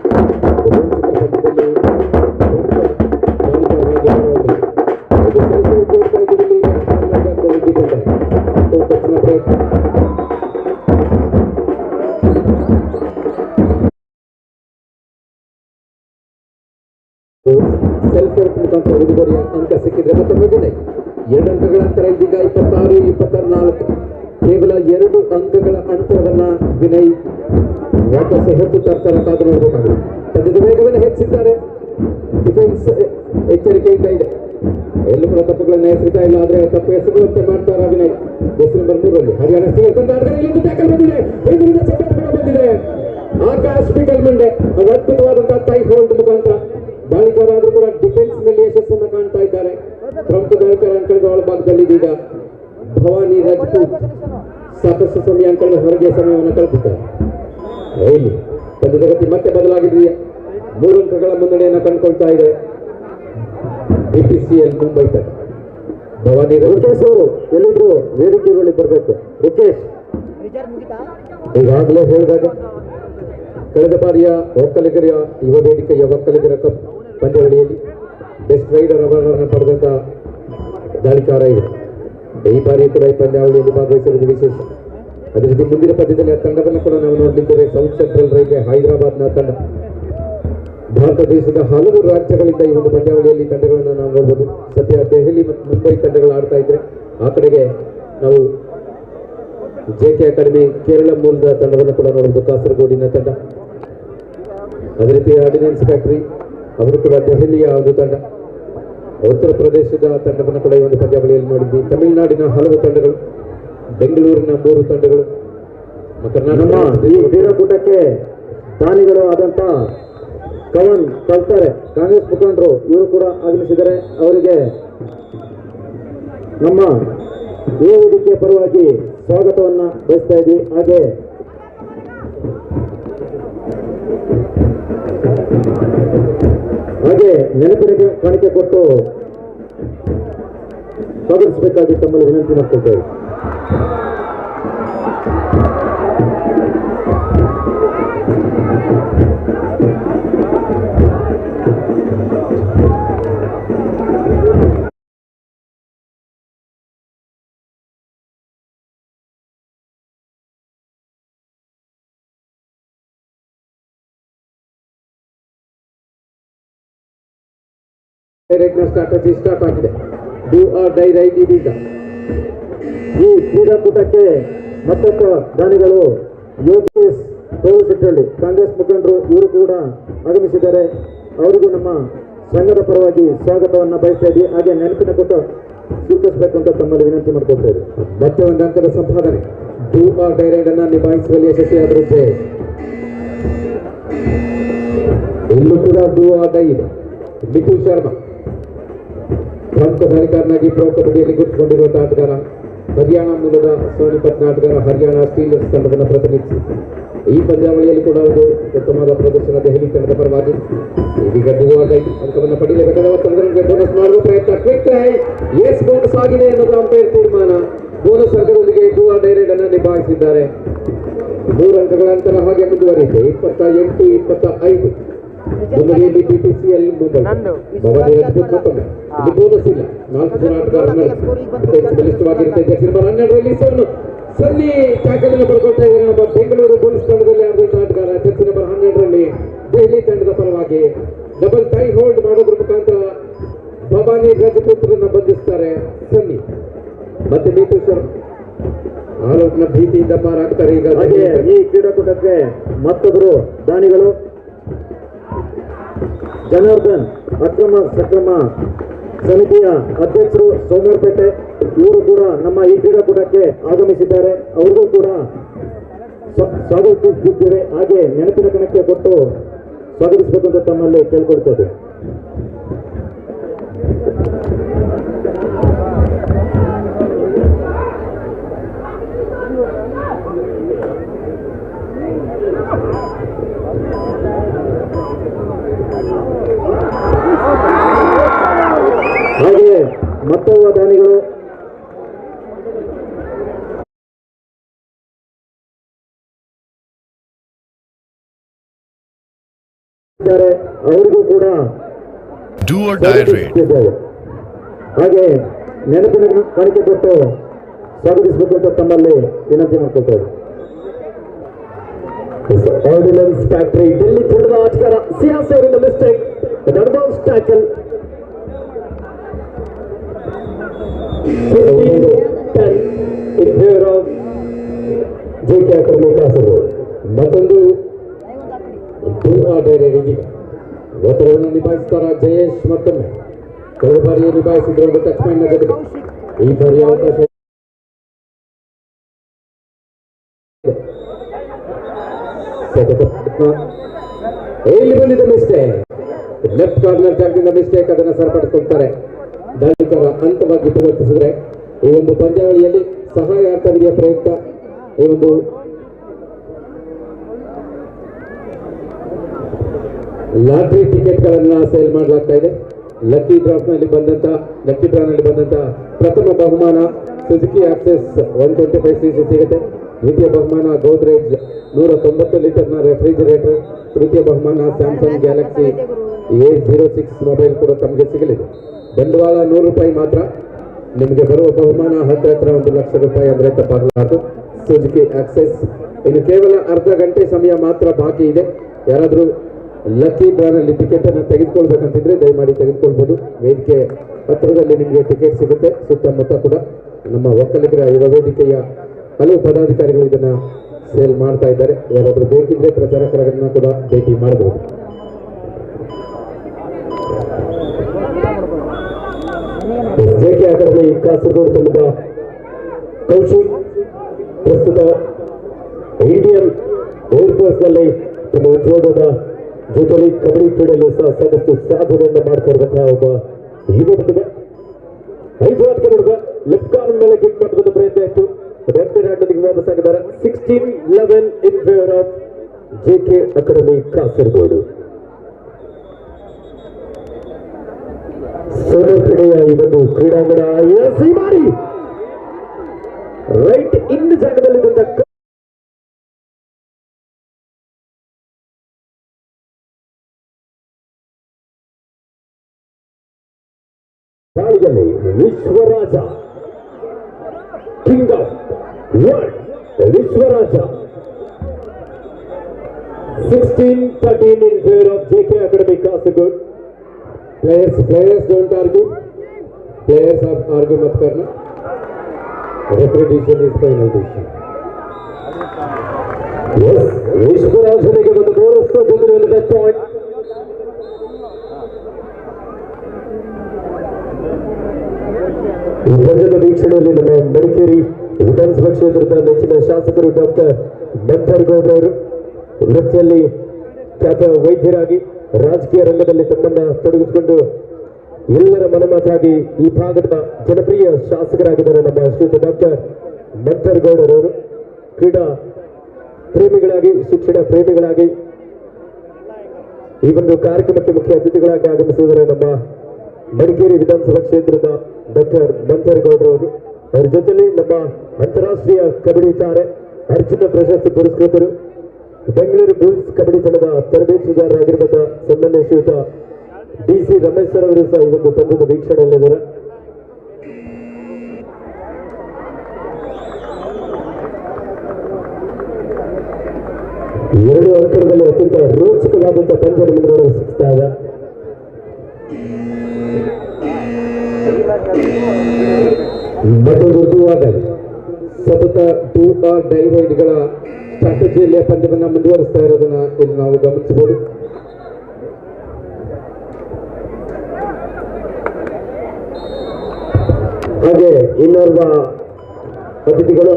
ರೋಚಕ ಪಂದ್ಯದಲ್ಲಿ ಸೆಲ್ಫ್ ಹೆಲ್ಪ್ ಮುಖಾಂತರ ಉಡುಗೊರೆಯ ಅಂಕ ಸಿಕ್ಕಿದ್ರೆ ಮತ್ತೊಮ್ಮೆ ವಿನಯ್ 2 ಅಂಕಗಳ ಅಂತರ ಇದೀಗ 26-24. ಕೇವಲ 2 ಅಂಕಗಳ ಅಂತರವನ್ನ ವಿನಯ್ ವಾಪಸ್ ಹೆಚ್ಚು ತರ್ತಾರೆ ಕಾದು ನೋಡಬೇಕಾಗಿದೆ. ಪಂದ್ಯದ ವೇಗವನ್ನು ಹೆಚ್ಚಿದ್ದಾರೆ. ಡಿಫೆನ್ಸ್ ಎಚ್ಚರಿಕೆಯಿಂದ ಇದೆ. ಎಲ್ಲೂ ಕೂಡ ತಪ್ಪುಗಳನ್ನು ಎಸೆತಾ ಇಲ್ಲ, ಆದ್ರೆ ತಪ್ಪು ಎಸಗುವಂತೆ ಮಾಡ್ತಾರ ವಿನಯ್. ಜೆರ್ಸಿ ನಂಬರ್ 3ರಲ್ಲಿ ಹರಿಯಾಣ ಸ್ಟೀಲರ್ಸ್ ತಂಡ ಇಲ್ಲೊಂದು ಟ್ಯಾಕಲ್ ಬಂದಿದೆ, ಎದುರಿನ ಸಪೋರ್ಟ್ ಕೂಡ ಬಂದಿದೆ. ಆಕಾಶ್ ಪಿಕಲ್ ಮಂಡೆ ಅದ್ಭುತವಾದಂತಹ ಟೈ ಹೋಲ್ಡ್ ಮುಖಾಂತರ ದಾಳಿಗಾರರಾದರೂ ಕೂಡ ಡಿಫೆನ್ಸ್ ನಲ್ಲಿ ಯಶಸ್ಸನ್ನು ಕಾಣ್ತಾ ಇದ್ದಾರೆ. ಪ್ರಮುಖ ದಾಳಿಗಾರ ಅಂಕಣದ ಒಳಭಾಗದಲ್ಲಿ ಇದೀಗ ಭವಾನಿ ರಾಜ್ಪೂತ್ ಸಾಕಷ್ಟು ಸಮಯ ಅಂಕಣದ ಹೊರಗೆ ಸಮಯವನ್ನು ಕಳೆದಿದ್ದಾರೆ. ಇಲ್ಲಿ ಪಂದ್ಯದ ಗತಿ ಮತ್ತೆ ಬದಲಾಗಿದೆಯಾ? 3 ಅಂಕಗಳ ಮುನ್ನಡೆಯನ್ನು ಕಂಡುಕೊಳ್ತಾ ಇದೆ BPCL ಮುಂಬೈ ತಂಡ. ಭವಾನಿ ರುಕೇಶ್ ಅವರು ಎಲ್ಲಿದ್ರು ವೇದಿಕೆಗಳಲ್ಲಿ ಬರಬೇಕು. ರುಕೇಶ್ ಈಗಾಗಲೇ ಹೇಳಿದಾಗ ಕಳೆದ ಬಾರಿಯ ಒಕ್ಕಲಿಗರ ಯುವ ವೇದಿಕೆಯ ಒಕ್ಕಲಿಗರ ಕಪ್ ಪಂದ್ಯಾವಳಿಯಲ್ಲಿ ಬೆಸ್ಟ್ ರೈಡರ್ ಅವರನ್ನು ಪಡೆದಂತ ದಾಳಿಕಾರ ಇದೆ. ಈ ಬಾರಿ ಕೂಡ ಈ ಪಂದ್ಯಾವಳಿಯಲ್ಲಿ ಭಾಗವಹಿಸಿರುವುದು ವಿಶೇಷ. ಅದೇ ರೀತಿ ಮುಂದಿನ ಪಂದ್ಯದಲ್ಲಿ ಆ ತಂಡವನ್ನು ಕೂಡ ನಾವು ನೋಡಲಿದ್ದೇವೆ. ಸೌತ್ ಸೆಂಟ್ರಲ್ ರೈಲ್ವೆ ಹೈದರಾಬಾದ್ನ ತಂಡ. ಭಾರತ ದೇಶದ ಹಲವು ರಾಜ್ಯಗಳಿಂದ ಈ ಒಂದು ಪಂದ್ಯಾವಳಿಯಲ್ಲಿ ತಂಡಗಳನ್ನು ನಾವು ನೋಡಬಹುದು. ಸದ್ಯ ದೆಹಲಿ ಮತ್ತು ಮುಂಬೈ ತಂಡಗಳು ಆಡ್ತಾ ಇದ್ರೆ, ಆ ಕಡೆಗೆ ನಾವು JK ಅಕಾಡೆಮಿ ಕೇರಳ ಮೂಲದ ತಂಡವನ್ನು ಕೂಡ ನೋಡಬಹುದು, ಕಾಸರಗೋಡಿನ ತಂಡ. ಅದೇ ರೀತಿ ಆರ್ಡಿನೆನ್ಸ್ ಫ್ಯಾಕ್ಟರಿ ಅವರು ಕೂಡ ದೆಹಲಿಯ ಒಂದು ತಂಡ. ಉತ್ತರ ಪ್ರದೇಶದ ತಂಡವನ್ನು ಕೂಡ ಈ ಒಂದು ಪಂದ್ಯಾವಳಿಯಲ್ಲಿ ನೋಡಿದ್ವಿ. ತಮಿಳುನಾಡಿನ ಹಲವು ತಂಡಗಳು, ಬೆಂಗಳೂರಿನ 3 ತಂಡಗಳು, ಕರ್ನಾಟಕ ಈ ಕ್ರೀಡಾಕೂಟಕ್ಕೆ ದಾನಿಗಳು ಆದಂತ ಕವನ್ ಕಲ್ತಾರೆ ಕಾಂಗ್ರೆಸ್ ಮುಖಂಡರು ಇವರು ಕೂಡ ಆಗಮಿಸಿದ್ದಾರೆ. ಅವರಿಗೆ ನಮ್ಮ ಈ ವೇದಿಕೆಯ ಪರವಾಗಿ ಸ್ವಾಗತವನ್ನ ಬಯಸ್ತಾ ಇದ್ದೀವಿ. ಹಾಗೆ ನೆನಪಿನ ಕಾಣಿಕೆ ಕೊಟ್ಟು ಸ್ವಾಗತಿಸಬೇಕಾಗಿ ತಮ್ಮಲ್ಲಿ ವಿನಂತಿ ಮಾಡ್ಕೊಳ್ತೇವೆ. ಸ್ಟ್ರಾಟಜಿ ಸ್ಟಾರ್ಟ್ ಆಗಿದೆ. ಡೂ ಆರ್ ಡೈ ರೈಟ್ ಇದೀಗ. ಈ ಕ್ರೀಡಾಕೂಟಕ್ಕೆ ಮತ್ತೊಬ್ಬ ದಾನಿಗಳು ಯೋಗೇಶ್ ತೋರುಸಿಟ್ಟಳ್ಳಿ ಕಾಂಗ್ರೆಸ್ ಮುಖಂಡರು ಇವರು ಕೂಡ ಆಗಮಿಸಿದ್ದಾರೆ. ಅವರಿಗೂ ನಮ್ಮ ಸಂಘದ ಪರವಾಗಿ ಸ್ವಾಗತವನ್ನ ಬಯಸ್ತಾ ಇದ್ದೀವಿ. ಹಾಗೆ ನೆನಪಿನ ಕೊಟ್ಟು ಸ್ವೀಕರಿಸಬೇಕು ಅಂತ ತಮ್ಮಲ್ಲಿ ವಿನಂತಿ ಮಾಡ್ಕೊಳ್ತಾ ಇದ್ದೀವಿ. ಮತ್ತೆ ಒಂದು ಅಂಕದ ಸಂಪಾದನೆ. ಡೂ ಆರ್ ಡೈ ರೈಡ್ ಅನ್ನ ನಿಭಾಯಿಸುವಲ್ಲಿ ಯಶಸ್ವಿಯಾದರು ಜಯೇಶ್. ಇಲ್ಲೂ ಕೂಡ ಡೂ ಆರ್ ಡೈ ಇದೆ. ನಿಖಿಲ್ ಶರ್ಮಾ ಪ್ರಮುಖ ದಾಳಿಕಾರನಾಗಿ ಪ್ರೊ ಕಬಡ್ಡಿಯಲ್ಲಿ ಗುರುತಿಸಿಕೊಂಡಿರುವಂತಹ ಆಟಗಾರ. ಹರಿಯಾಣ ಮೂಲದ ಸೋನಿಪತ್ನ ಆಟಗಾರ. ಹರಿಯಾಣ ಸ್ಟೀಲರ್ಸ್ ತಂಡವನ್ನು ಪ್ರತಿನಿಧಿಸಿ ಈ ಪಂದ್ಯಾವಳಿಯಲ್ಲಿ ಕೂಡ ಒಂದು ಉತ್ತಮವಾದ ಪ್ರದರ್ಶನ ದೆಹಲಿ ತಂಡದ ಪರವಾಗಿ. ಇದೀಗ ಅಂಕವನ್ನು ಪಡೆಯಲೇಬೇಕಾದ ಒತ್ತಡದಲ್ಲಿ ಬೋನಸ್ ಮಾಡುವ ಪ್ರಯತ್ನ. ಕ್ವಿಕ್ ಎಸ್ ಬೋನಸ್ ಆಗಿದೆ ಅನ್ನೋದು ಅಂಪೈರ್ ತೀರ್ಮಾನ. ಬೋನಸ್ ಅಂಕದೊಂದಿಗೆ ಡೂಆರ್ ಡೈರೆಡ್ ಅನ್ನು ನಿಭಾಯಿಸಿದ್ದಾರೆ. 3 ಅಂಕಗಳ ಅಂತರ ಹಾಗೆ ಮುಂದುವರಿಯಿತು. 28-25 ಮುಂಬೈಯಲ್ಲಿ BPCL ಮುಂಬೈ. ಭವಾನಿ ರಾಜ್ಪೂತ್ ಮತ್ತೊಮ್ಮೆ ಇಲ್ಲಿ ಬೋನಸ್ ಇಲ್ಲ. 4 ಜನ ಆಟಗಾರರು ಬಲಿಷ್ಠವಾಗಿರುತ್ತೆ. ಜೆರ್ಸಿ ನಂಬರ್ 12ರಲ್ಲಿ ಸನ್ನಿ ಟ್ಯಾಕಲ್ ಅನ್ನು ಪಡ್ಕೊಳ್ತಾ ಇದ್ದಾರೆ ನಮ್ಮ ಬೆಂಗಳೂರು ಪೊಲೀಸ್ ತಂಡದಲ್ಲಿ ಆಡಿದಂತಹ ಆಟಗಾರ. ಜೆರ್ಸಿ ನಂಬರ್ 12ರಲ್ಲಿ ದೆಹಲಿ ತಂಡದ ಪರವಾಗಿ ಡಬಲ್ ಟೈ ಹೋಲ್ಡ್ ಮಾಡೋದ್ರ ಮುಖಾಂತರ ಭವಾನಿ ರಾಜ್ಪೂತ್ ತಿಮ್ಮೇಶ್ವರ್ ಆಲೋಟ್ನ ಭೀತಿಯಿಂದ ಪಾರಾಗ್ತಾರೆ. ಈಗ ಹಾಗೆ ಈ ಕ್ರೀಡಾಕೂಟಕ್ಕೆ ಮತ್ತೊಬ್ಬರು ದಾನಿಗಳು ಜನಾರ್ದನ್ ಅಕ್ರಮ ಸಕ್ರಮ ಸಮಿತಿಯ ಅಧ್ಯಕ್ಷರು ಸೋಮವಾರಪೇಟೆ. ಇವರು ಕೂಡ ನಮ್ಮ ಈ ಕ್ರೀಡಾಕೂಟಕ್ಕೆ ಆಗಮಿಸಿದ್ದಾರೆ. ಅವ್ರಿಗೂ ಕೂಡ ಸ್ವಾಗತಿಸುತ್ತಿದ್ದೇವೆ. ಹಾಗೆ ನೆನಪಿನ ಕಣಕ್ಕೆ ಕೊಟ್ಟು ಸ್ವಾಗತಿಸಬೇಕು ಅಂತ ತಮ್ಮಲ್ಲಿ ಕೇಳ್ಕೊಳ್ತೇವೆ. ಹಾಗೆ ಮತ್ತೊಬ್ಬ ದಾನಿಗಳು ಅವರಿಗೂ ಕೂಡ ಹಾಗೆ ನೆನಪಿನ ಕಾಣಿಕೆ ಕೊಟ್ಟು ಸ್ವಾಗತಿಸಬೇಕು ಅಂತ ತಮ್ಮಲ್ಲಿ ವಿನಂತಿ ಮಾಡ್ಕೊಳ್ತೇವೆ. ಆರ್ಡಿನೆನ್ಸ್ ಫ್ಯಾಕ್ಟರಿ ಡೆಲ್ಲಿ ತಂಡದ ಆಟಗಾರ ಸಿಯಾಸ್ ಅವರಿಂದ mistake, advance tackle. JK Academy Kasaragod ಮತ್ತೊಂದು ಒತ್ತಡವನ್ನು ನಿಭಾಯಿಸ್ತಾರ ಜಯೇಶ್. ಮತ್ತೊಮ್ಮೆ ಕಳೆದ ಬಾರಿ ನಿಭಾಯಿಸಿದ್ರು ಟಚ್ ಪಾಯಿಂಟ್ ನ ಜೊತೆಗೆ ಈ ಬಾರಿ ಅವಕಾಶ ಇಲ್ಲಿ ಬಂದಿದ್ದ ಮಿಸ್ಟೇಕ್, ಲೆಫ್ಟ್ ಕಾರ್ನರ್ ಜಾಗದಿಂದ ಮಿಸ್ಟೇಕ್, ಅದನ್ನು ಸರಿಪಡಿಸಿಕೊಳ್ತಾರೆ ದಾಳಿಕರ. ಹಂತವಾಗಿ ಪ್ರವರ್ತಿಸಿದ್ರೆ ಈ ಒಂದು ಪಂದ್ಯಾವಳಿಯಲ್ಲಿ ಸಹಾಯಾರ್ಥ ವಿಧಿಯ ಪ್ರಯುಕ್ತ ಈ ಒಂದು ಲಾಟರಿ ಟಿಕೆಟ್ಗಳನ್ನ ಸೇಲ್ ಮಾಡಲಾಗ್ತಾ ಇದೆ. ಲಕ್ಕಿ ಡ್ರಾನಲ್ಲಿ ಬಂದಂತ ಪ್ರಥಮ ಬಹುಮಾನ ಸುಜುಕಿ ಆಕ್ಸೆಸ್ 125cc ಸಿಗುತ್ತೆ. ದ್ವಿತೀಯ ಬಹುಮಾನ ಗೋದ್ರೇಜ್ 190 ಲೀಟರ್ನ ರೆಫ್ರಿಜರೇಟರ್. ತೃತೀಯ ಬಹುಮಾನ ಸ್ಯಾಮ್ಸಂಗ್ ಗ್ಯಾಲಕ್ಸಿ A06 ಮೊಬೈಲ್ ಕೂಡ ತಮಗೆ ಸಿಗಲಿದೆ. ಬಂಡವಾಳ ₹100 ಮಾತ್ರ. ನಿಮಗೆ ಬರುವ ಬಹುಮಾನ ಹತ್ರ 1 ಲಕ್ಷ ರೂಪಾಯಿ ಅಂದ್ರೆ ತಪ್ಪಾಗಲಾರದು. Suzuki access. ಇನ್ನು ಕೇವಲ ಅರ್ಧ ಗಂಟೆ ಸಮಯ ಮಾತ್ರ ಬಾಕಿ ಇದೆ. ಯಾರಾದರೂ ಲಕ್ಕಿ ಡ್ರಾನಲ್ಲಿ ಟಿಕೆಟ್ ಅನ್ನು ತೆಗೆದುಕೊಳ್ಬೇಕಂತಿದ್ರೆ ದಯಮಾಡಿ ತೆಗೆದುಕೊಳ್ಬಹುದು. ವೇದಿಕೆ ಹತ್ತಿರದಲ್ಲಿ ನಿಮಗೆ ಟಿಕೆಟ್ ಸಿಗುತ್ತೆ. ಸುತ್ತಮುತ್ತ ಕೂಡ ನಮ್ಮ ಒಕ್ಕಲಿಗರ ಯುವ ವೇದಿಕೆಯ ಹಲವು ಪದಾಧಿಕಾರಿಗಳು ಇದನ್ನ ಸೇಲ್ ಮಾಡ್ತಾ ಇದ್ದಾರೆ. ಯಾರಾದರೂ ಬೇಕಿದ್ರೆ ಪ್ರಚಾರಕರನ್ನ ಕೂಡ ಭೇಟಿ ಮಾಡಬಹುದು. ಜೆಕೆ ಅಕಾಡೆಮಿ ಕಾಸರಗೋಡು ತಂಡದ ಕೌಶಿಕ್ ಪ್ರಸ್ತುತ ಇಂಡಿಯನ್ ಏರ್ಫೋರ್ಸ್ ನಲ್ಲಿ ತಮ್ಮ ಉದ್ಯೋಗದ ಜೊತೆಲಿ ಕಬಡ್ಡಿ ಕ್ರೀಡೆಯಲ್ಲೂ ಸಹ ಸಾಕಷ್ಟು ಸಾಧನೆಯನ್ನು ಮಾಡ್ತಾ ಇರುವಂತಹ ಒಬ್ಬ ಯುವ ಪ್ರತಿಭೆ. 5 ಆಟಕ್ಕೆ ನೋಡುವ ಲೆಫ್ಟ್ ಕಾರ್ನ್ ಮೇಲೆ ಕಿಕ್ ಮಾಡುವಂತ ಪ್ರಯತ್ನ ಇತ್ತು. ಲೆಫ್ಟ್ ಹ್ಯಾಂಡ್ ವಾಪಸ್ ಆಗಿದ್ದಾರೆ. 16-11 in favour of JK Academy Kasaragod. ಸೋಲಪಡೆಯ ಈ ಒಂದು ಕ್ರೀಡಾಂಗಣ ಮಾಡಿ ರೈಟ್ ಇನ್ ಜಾಗದಲ್ಲಿ ಬಂದ ದಾಳಿಯಲ್ಲಿ Vishwaraja king of world Vishwaraja 16-13 in favor of JK Academy Kasaragod. Players don't argue. Players argue मत करना. Referee decision is final decision. Yes, Vishwaraj ने के बाद बोनस तो दूसरे वाले का पॉइंट. ಈ ಪಂದ್ಯದ ವೀಕ್ಷಣೆಯಲ್ಲಿ ನಮ್ಮ ಮಡಿಕೇರಿ ವಿಧಾನಸಭಾ ಕ್ಷೇತ್ರದ ನೆಚ್ಚಿನ ಶಾಸಕರು ಡಾಕ್ಟರ್ ಮಂಥರ್ಗೌಡ್ ಅವರು ವೃತ್ತಿಯಲ್ಲಿ ಖ್ಯಾತ ವೈದ್ಯರಾಗಿ ರಾಜಕೀಯ ರಂಗದಲ್ಲಿ ತಮ್ಮನ್ನ ತೊಡಗಿಸಿಕೊಂಡು ಎಲ್ಲರ ಮನಮಾತಾಗಿ ಈ ಭಾಗದ ಜನಪ್ರಿಯ ಶಾಸಕರಾಗಿದ್ದಾರೆ ನಮ್ಮ ಶ್ರೀಯುತ ಡಾಕ್ಟರ್ ಮಂಥರ್ಗೌಡ್ ಅವರು. ಕ್ರೀಡಾ ಪ್ರೇಮಿಗಳಾಗಿ ಶಿಕ್ಷಣ ಪ್ರೇಮಿಗಳಾಗಿ ಈ ಒಂದು ಕಾರ್ಯಕ್ರಮಕ್ಕೆ ಮುಖ್ಯ ಅತಿಥಿಗಳಾಗಿ ಆಗಮಿಸಿದರೆ ನಮ್ಮ ಮಡಿಕೇರಿ ವಿಧಾನಸಭಾ ಕ್ಷೇತ್ರದ ಡಾಕ್ಟರ್ ಮಂಥರ್ಗೌಡ್ ಅವರು. ಅವರ ಜೊತೆಲಿ ನಮ್ಮ ಅಂತಾರಾಷ್ಟ್ರೀಯ ಕಬಡ್ಡಿ ತಾರೆ ಅರ್ಜುನ ಪ್ರಶಸ್ತಿ ಪುರಸ್ಕೃತರು ಬೆಂಗಳೂರು ಬುಲ್ಸ್ ಕಬಡ್ಡಿ ತಂಡದ ತರಬೇತುದಾರರಾಗಿರುವಂತಹ ಸನ್ಮಾನ್ಯ ಶ್ರೀಯುತ DC ರಮೇಶ್ ಸರ್ ಅವರು ಸಹ ಈ ಒಂದು ಪಂದ್ಯದ ವೀಕ್ಷಣೆಯಲ್ಲಿದ್ದಾರೆ. ಎರಡು ಅಂಕಣದಲ್ಲಿ ಅತ್ಯಂತ ರೋಚಕವಾದಂತಹ ಪಂದ್ಯ ನಮಗೆ ನೋಡಲು ಸಿಗ್ತಾ ಇದೆ. ಮತ್ತೊಂದು ದುವಾದ ಸತತ ಟೂ ಆರ್ ಡೈ ರೈಡ್ಗಳ ಸ್ಟ್ರಾಟಜಿಯಲ್ಲಿ ಪಂದ್ಯವನ್ನು ಮುಂದುವರಿಸ್ತಾ ಇರೋದನ್ನ ಇಲ್ಲಿ ನಾವು ಗಮನಿಸಬಹುದು. ಹಾಗೆ ಇನ್ನೋರ್ವ ಅತಿಥಿಗಳು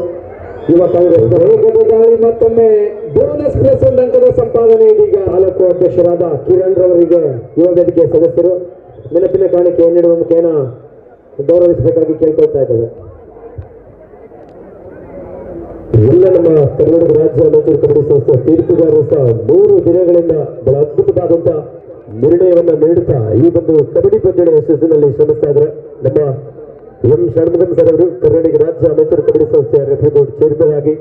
ಯುವ ಕಾಂಗ್ರೆಸ್ ವೇಗದ ದಾಳಿ ಮತ್ತೊಮ್ಮೆ ಬೋನಸ್ ಪ್ಲಸ್ ಒಂದು ಅಂಕದ ಸಂಪಾದನೆ ಇದೀಗ. ತಾಲೂಕು ಅಧ್ಯಕ್ಷರಾದ ಕಿರಣ್ ರವರಿಗೆ ಯುವ ವೇದಿಕೆ ಸದಸ್ಯರು ನೆನಪಿನ ಕಾಣಿಕೆ ನೀಡುವ ಮುಖೇನ ಗೌರವಿಸಬೇಕಾಗಿ ಕೇಳ್ಕೊಳ್ತಾ ಇದ್ದೇವೆ. ಎಲ್ಲ ನಮ್ಮ ಕರ್ನಾಟಕ ರಾಜ್ಯ ಮೈಸೂರು ಕಬಡ್ಡಿ ಸಂಸ್ಥೆ ತೀರ್ಪುಗಾರರು ಸಹ 3 ದಿನಗಳಿಂದ ಬಹಳ ಅದ್ಭುತವಾದಂತಹ ನಿರ್ಣಯವನ್ನ ನೀಡುತ್ತಾ ಈ ಒಂದು ಕಬಡ್ಡಿ ಪಂದ್ಯದ ಯಶಸ್ಸಿನಲ್ಲಿ ಶ್ರಮಿಸ್ತಾ ಇದ್ದಾರೆ. ನಮ್ಮ ಎಂ ಷಣ್ಮುಗಂ ಸರ್ ಅವರು ಕರ್ನಾಟಕ ರಾಜ್ಯ ಮೈಸೂರು ಕಬಡ್ಡಿ ಸಂಸ್ಥೆಯ ರೆಫ್ರಿ ಬೋರ್ಡ್ ಚೇರ್ಮನ್ ಆಗಿ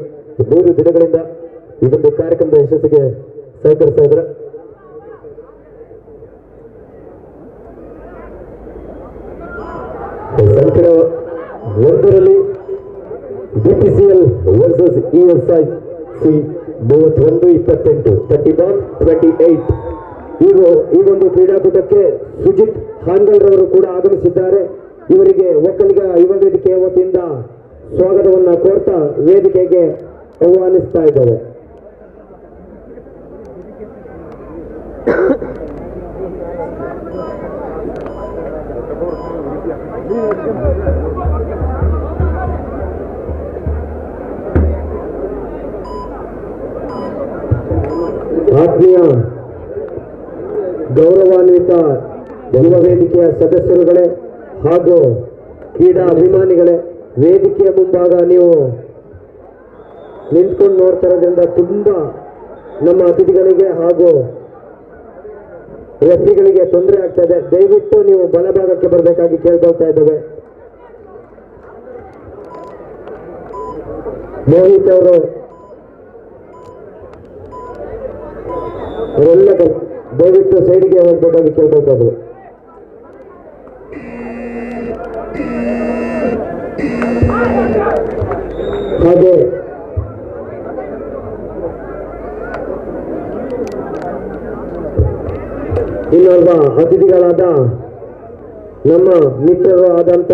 3 ದಿನಗಳಿಂದ ಈ ಒಂದು ಕಾರ್ಯಕ್ರಮದ ಯಶಸ್ಸಿಗೆ ಸಹಕರಿಸ್ತಾ ಇದ್ದಾರೆ. ಸಂಕಟ 1ರಲ್ಲಿ BPCL ವರ್ಸಸ್ ESIC 31-28 31-28. ಈ ಒಂದು ಕ್ರೀಡಾಕೂಟಕ್ಕೆ ಸುಜಿತ್ ಹಾನ್ಗಲ್ ರವರು ಕೂಡ ಆಗಮಿಸಿದ್ದಾರೆ. ಇವರಿಗೆ ಒಕ್ಕಲಿಗ ಯುವ ವೇದಿಕೆಯ ವತಿಯಿಂದ ಸ್ವಾಗತವನ್ನ ಕೋರ್ತಾ ವೇದಿಕೆಗೆ ಆಹ್ವಾನಿಸ್ತಾ ಇದ್ದೇವೆ. ಆತ್ಮೀಯ ಗೌರವಾನ್ವಿತ ಯುವ ವೇದಿಕೆಯ ಸದಸ್ಯರುಗಳೇ ಹಾಗೂ ಕ್ರೀಡಾ ಅಭಿಮಾನಿಗಳೇ, ವೇದಿಕೆಯ ಮುಂಭಾಗ ನೀವು ನಿಂತ್ಕೊಂಡು ನೋಡ್ತಾ ಇರೋದ್ರಿಂದ ತುಂಬಾ ನಮ್ಮ ಅತಿಥಿಗಳಿಗೆ ಹಾಗೂ ರೆಫ್ರಿಗಳಿಗೆ ತೊಂದರೆ ಆಗ್ತಾ ಇದೆ. ದಯವಿಟ್ಟು ನೀವು ಬಲಭಾಗಕ್ಕೆ ಬರಬೇಕಾಗಿ ಕೇಳ್ಕೊಳ್ತಾ ಇದ್ದೇವೆ. ಮೋಹಿತ್ ಅವರು ಅವರೆಲ್ಲ ದಯವಿಟ್ಟು ಸೈಡ್ಗೆ ಹೋಗ್ಬೇಕಾಗಿ ಕೇಳ್ಕೊಳ್ತಾ ಇದ್ದೇವೆ. ಹಾಗೆ ಇನ್ನೊಬ್ಬ ಅತಿಥಿಗಳಾದ ನಮ್ಮ ಮಿತ್ರರು ಆದಂತ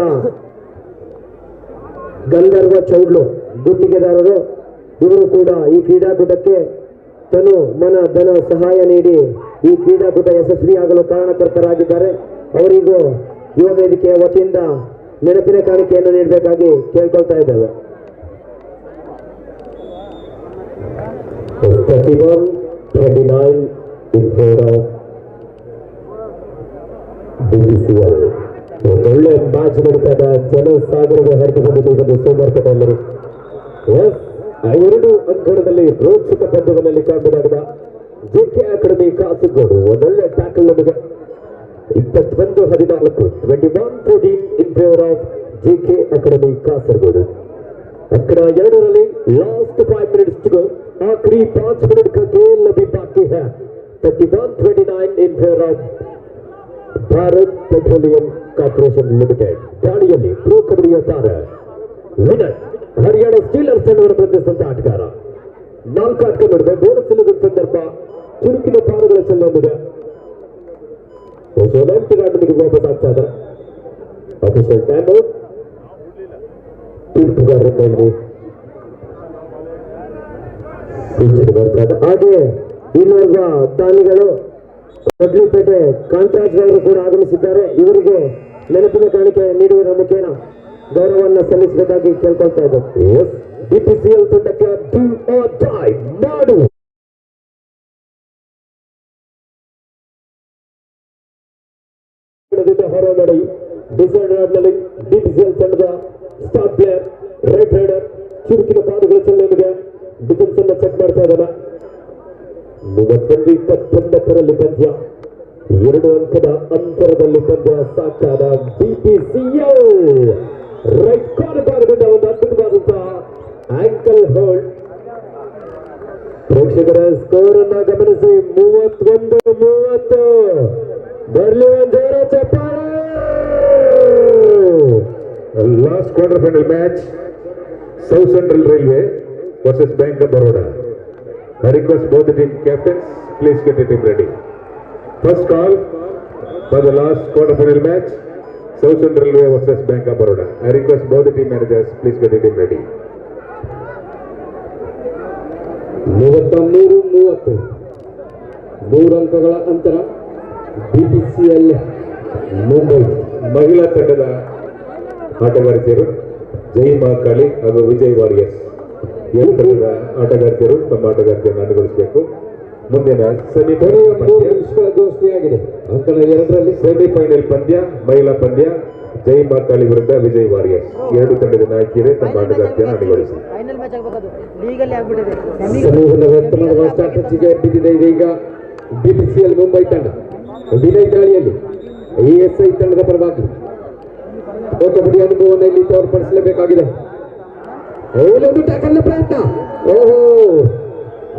ಗಂಧರ್ವ ಚೌಡ್ಲು ಗುತ್ತಿಗೆದಾರರು, ಇವರು ಕೂಡ ಈ ಕ್ರೀಡಾಕೂಟಕ್ಕೆ ತನು ಮನ ಧನ ಸಹಾಯ ನೀಡಿ ಈ ಕ್ರೀಡಾಕೂಟ ಯಶಸ್ವಿಯಾಗಲು ಕಾರಣಕರ್ತರಾಗಿದ್ದಾರೆ. ಅವರಿಗೂ ಯುವ ವೇದಿಕೆಯ ವತಿಯಿಂದ ನೆನಪಿನ ಕಾಣಿಕೆಯನ್ನು ನೀಡಬೇಕಾಗಿ ಕೇಳ್ಕೊಳ್ತಾ ಇದ್ದೇವೆ. 31-29 in favor of BPCL. ಒಳ್ಳೆ ಮ್ಯಾಚ್ ನಡೀತಾಗ ಜನಸಾಗರದ ಹರಿದುಕೊಂಡಿದ್ದು ಇದನ್ನು ಸೋಮವಾರಪೇಟೆಯಲ್ಲಿ 2 ಅಂಕಣದಲ್ಲಿ ರೋಚಕ ಪಂದ್ಯದಲ್ಲಿ ಕಾಣಬಹುದಾದ JK ಅಕಾಡೆಮಿ ಕಾಸರಗೋಡು ಒಂದೊಳ್ಳೆ ಟ್ಯಾಕಲ್ ನಮಗೆ 21-14 21-14 in favor of JK Academy Kasaragod. अక్కడ 2ರಲ್ಲಿ लास्ट 5 मिनट्स to go. आखिरी 5 मिनट का खेल अभी बाकी है. 31-29 in favor of Bharat petroleum corporation limited. ದಾಳಿಯಲ್ಲಿ ಪ್ರೋ ಕಬಡ್ಡಿಯ ತಾರ ವಿನರ್ ಹರಿಯಾಣ ಸ್ಟೀಲರ್ಸ್ ತಂಡವರ ಪ್ರತಿಷ್ಠಿತ ಆಟಗಾರ. 4 ಆಟಗಾರ ನಡುವೆ ಬೋನಸ್ ಇಲ್ಲದ ಸಂದರ್ಭ ಚುರುಕಿನ ಪಾರುಗಳ ಚೆಲ್ಲೊಂದಿದೆ. ಒಲಿಂಪಿಕ್ ಆಟಕ್ಕೆ ವಾಪಸ್ ಆಗ್ತಾ ಇದ್ದಾರೆ. ಅಫಿಷಿಯಲ್ ಟೈಮ್ ಔಟ್ ತೀರ್ಪುಗಾರರ ಮೇಲೆ ಬರ್ತಾ ಇದೆ. ಹಾಗೆ ಇನ್ನೋರ್ವ ದಾನಿಗಳು ಕಡ್ಲಿಪೇಟೆ ಕಾಂತರಾಜ್ ಅವರು ಕೂಡ ಆಗಮಿಸಿದ್ದಾರೆ. ಇವರಿಗೆ ನೆನಪಿನ ಕಾಣಿಕೆ ನೀಡುವುದರ ಮುಖೇನ ಗೌರವವನ್ನು ಸಲ್ಲಿಸಬೇಕಾಗಿ ಕೇಳ್ಕೊಳ್ತಾ ಇದ್ದಾರೆ. BPCL ತಂಡಕ್ಕೆ do or die ಮಾಡು. ಹೊರನಡೆ ಡಿಸೈಡರ್ನಲ್ಲಿ BPCL ತಂಡದ ಸ್ಟಾರ್ ಪ್ಲೇಯರ್ ರೈಟ್ ರೈಡರ್ ಚುರುಕಿನ ಪಾದಗಳ ಚೆಲ್ಲೋನಿಗೆ ಡಿಫೆನ್ಸ್ ಅನ್ನ ಚೆಕ್ ಮಾಡ್ತಾ ಇದ್ದಾನೆ. 31-29 ಪಂದ್ಯ, 2 ಅಂಕದ ಅಂತರದಲ್ಲಿ ಪಂದ್ಯ ಸಾಕಾದ BPCL ರೈಟ್ ಕಾರ್ನರ್ ಭಾಗದಿಂದ ಒಂದು ಅದ್ಭುತವಾದಂತಹ ಆಂಕಲ್ ಹೋಲ್ಡ್. ಪ್ರೇಕ್ಷಕರ ಸ್ಕೋರ್ ಅನ್ನ ಗಮನಿಸಿ 31-30. ಬರ್ಲಿ ಒಂದು ಜೋರ ಚಪ್ಪಾಳೆ. Last quarter final match, South Central Railway versus Bank of Baroda. I request both the team captains, please get the team ready. First call for the last quarter final match, Southern Railway versus Bank of Baroda. I request both the team managers, please get the team ready. 33-30 3 ಅಂಕಗಳ ಅಂತರ BPCL Mumbai. ಮಹಿಳಾ ತಂಡದ ಆಟಗಾರ್ತಿಯರು ಜೈ ಮಹಾಕಾಳಿ ಹಾಗೂ Vijay warriors ಎರಡು ತಂಡದ ಆಟಗಾರ್ತಿಯರು ತಮ್ಮ ಆಟಗಾರ್ತಿಯನ್ನು ಅನುಗೊಳಿಸಬೇಕು. ಮುಂದಿನ ಕೊನೆಯ 3 ನಿಮಿಷಗಳ ಘೋಷಣೆಯಾಗಿದೆ. ಅಂಕಣ 2ರಲ್ಲಿ ಸೆಮಿಫೈನಲ್ ಪಂದ್ಯ ಮಹಿಳಾ ಪಂದ್ಯ ಜೈ ಮಹಾಕಾಳಿ ವಿರುದ್ಧ ವಿಜಯ್ ವಾರಿಯರ್ಸ್. ಎರಡು ತಂಡದ ನಾಯಕಿಯರೇ ತಮ್ಮ ಆಟಗಾರ್ತಿಯನ್ನು ಅನುಗೊಳಿಸಿ. ಫೈನಲ್ ಮ್ಯಾಚ್ ಆಗಬೇಕದು ಲೀಗಲ್ಲಿ ಆಗ್ಬಿಟ್ಟಿದೆ. ಸಮೂಹದ ವರ್ತಮಾನದ ಸ್ಟ್ರಾಟಜಿಗೆ ಬಿದ್ದಿದೆ ಇದೀಗ BPCL ಮುಂಬೈ ತಂಡ. ವಿನಯ್ ದಾಳಿಯಲ್ಲಿ ESI ತಂಡದ ಪರವಾಗಿ ಕಬಡ್ಡಿ ಅನುಭವವನ್ನು ಇಲ್ಲಿ ತೋರ್ಪಡಿಸಲೇಬೇಕಾಗಿದೆ. ಇಲ್ಲೊಂದು ಟ್ಯಾಕಲ್ನ ಪ್ರಯತ್ನ. ಓಹೋ,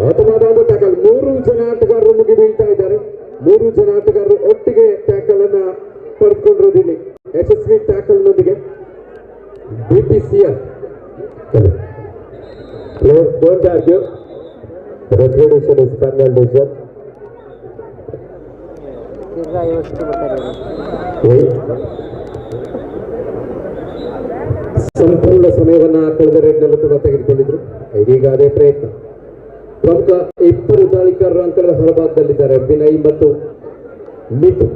ಆಟವಾದ ಒಂದು ಟ್ಯಾಕಲ್. 3 ಜನ ಆಟಗಾರರು ಮುಗಿ ಬೀಳ್ತಾ ಇದ್ದಾರೆ. 3 ಜನ ಆಟಗಾರರು ಒಟ್ಟಿಗೆ ಟ್ಯಾಕಲ್ ಅನ್ನ ಪಡೆದುಕೊಂಡಿರೋದಿಲ್ಲಿ ಯಶಸ್ವಿ ಟ್ಯಾಕಲ್ ನೊಂದಿಗೆ BPCL. Players don't argue. Retribution is final decision. ತಿರ್ಗಾ ಯೋಚಿಸಿ ಬರ್ತಾರೆ. ಸಂಪೂರ್ಣ ಸಮಯವನ್ನ ಕಳೆದ ರೇಟ್ನಲ್ಲೂ ಕೂಡ ತೆಗೆದುಕೊಂಡಿದ್ರು. ಇದೀಗ ಅದೇ ಪ್ರಯತ್ನ. ಪ್ರಮುಖ 2 ದಾಳಿಕಾರರು ಅಂಕಣದ ಹೊರಭಾಗದಲ್ಲಿದ್ದಾರೆ, ವಿನಯ್ ಮತ್ತು ಮಿತು.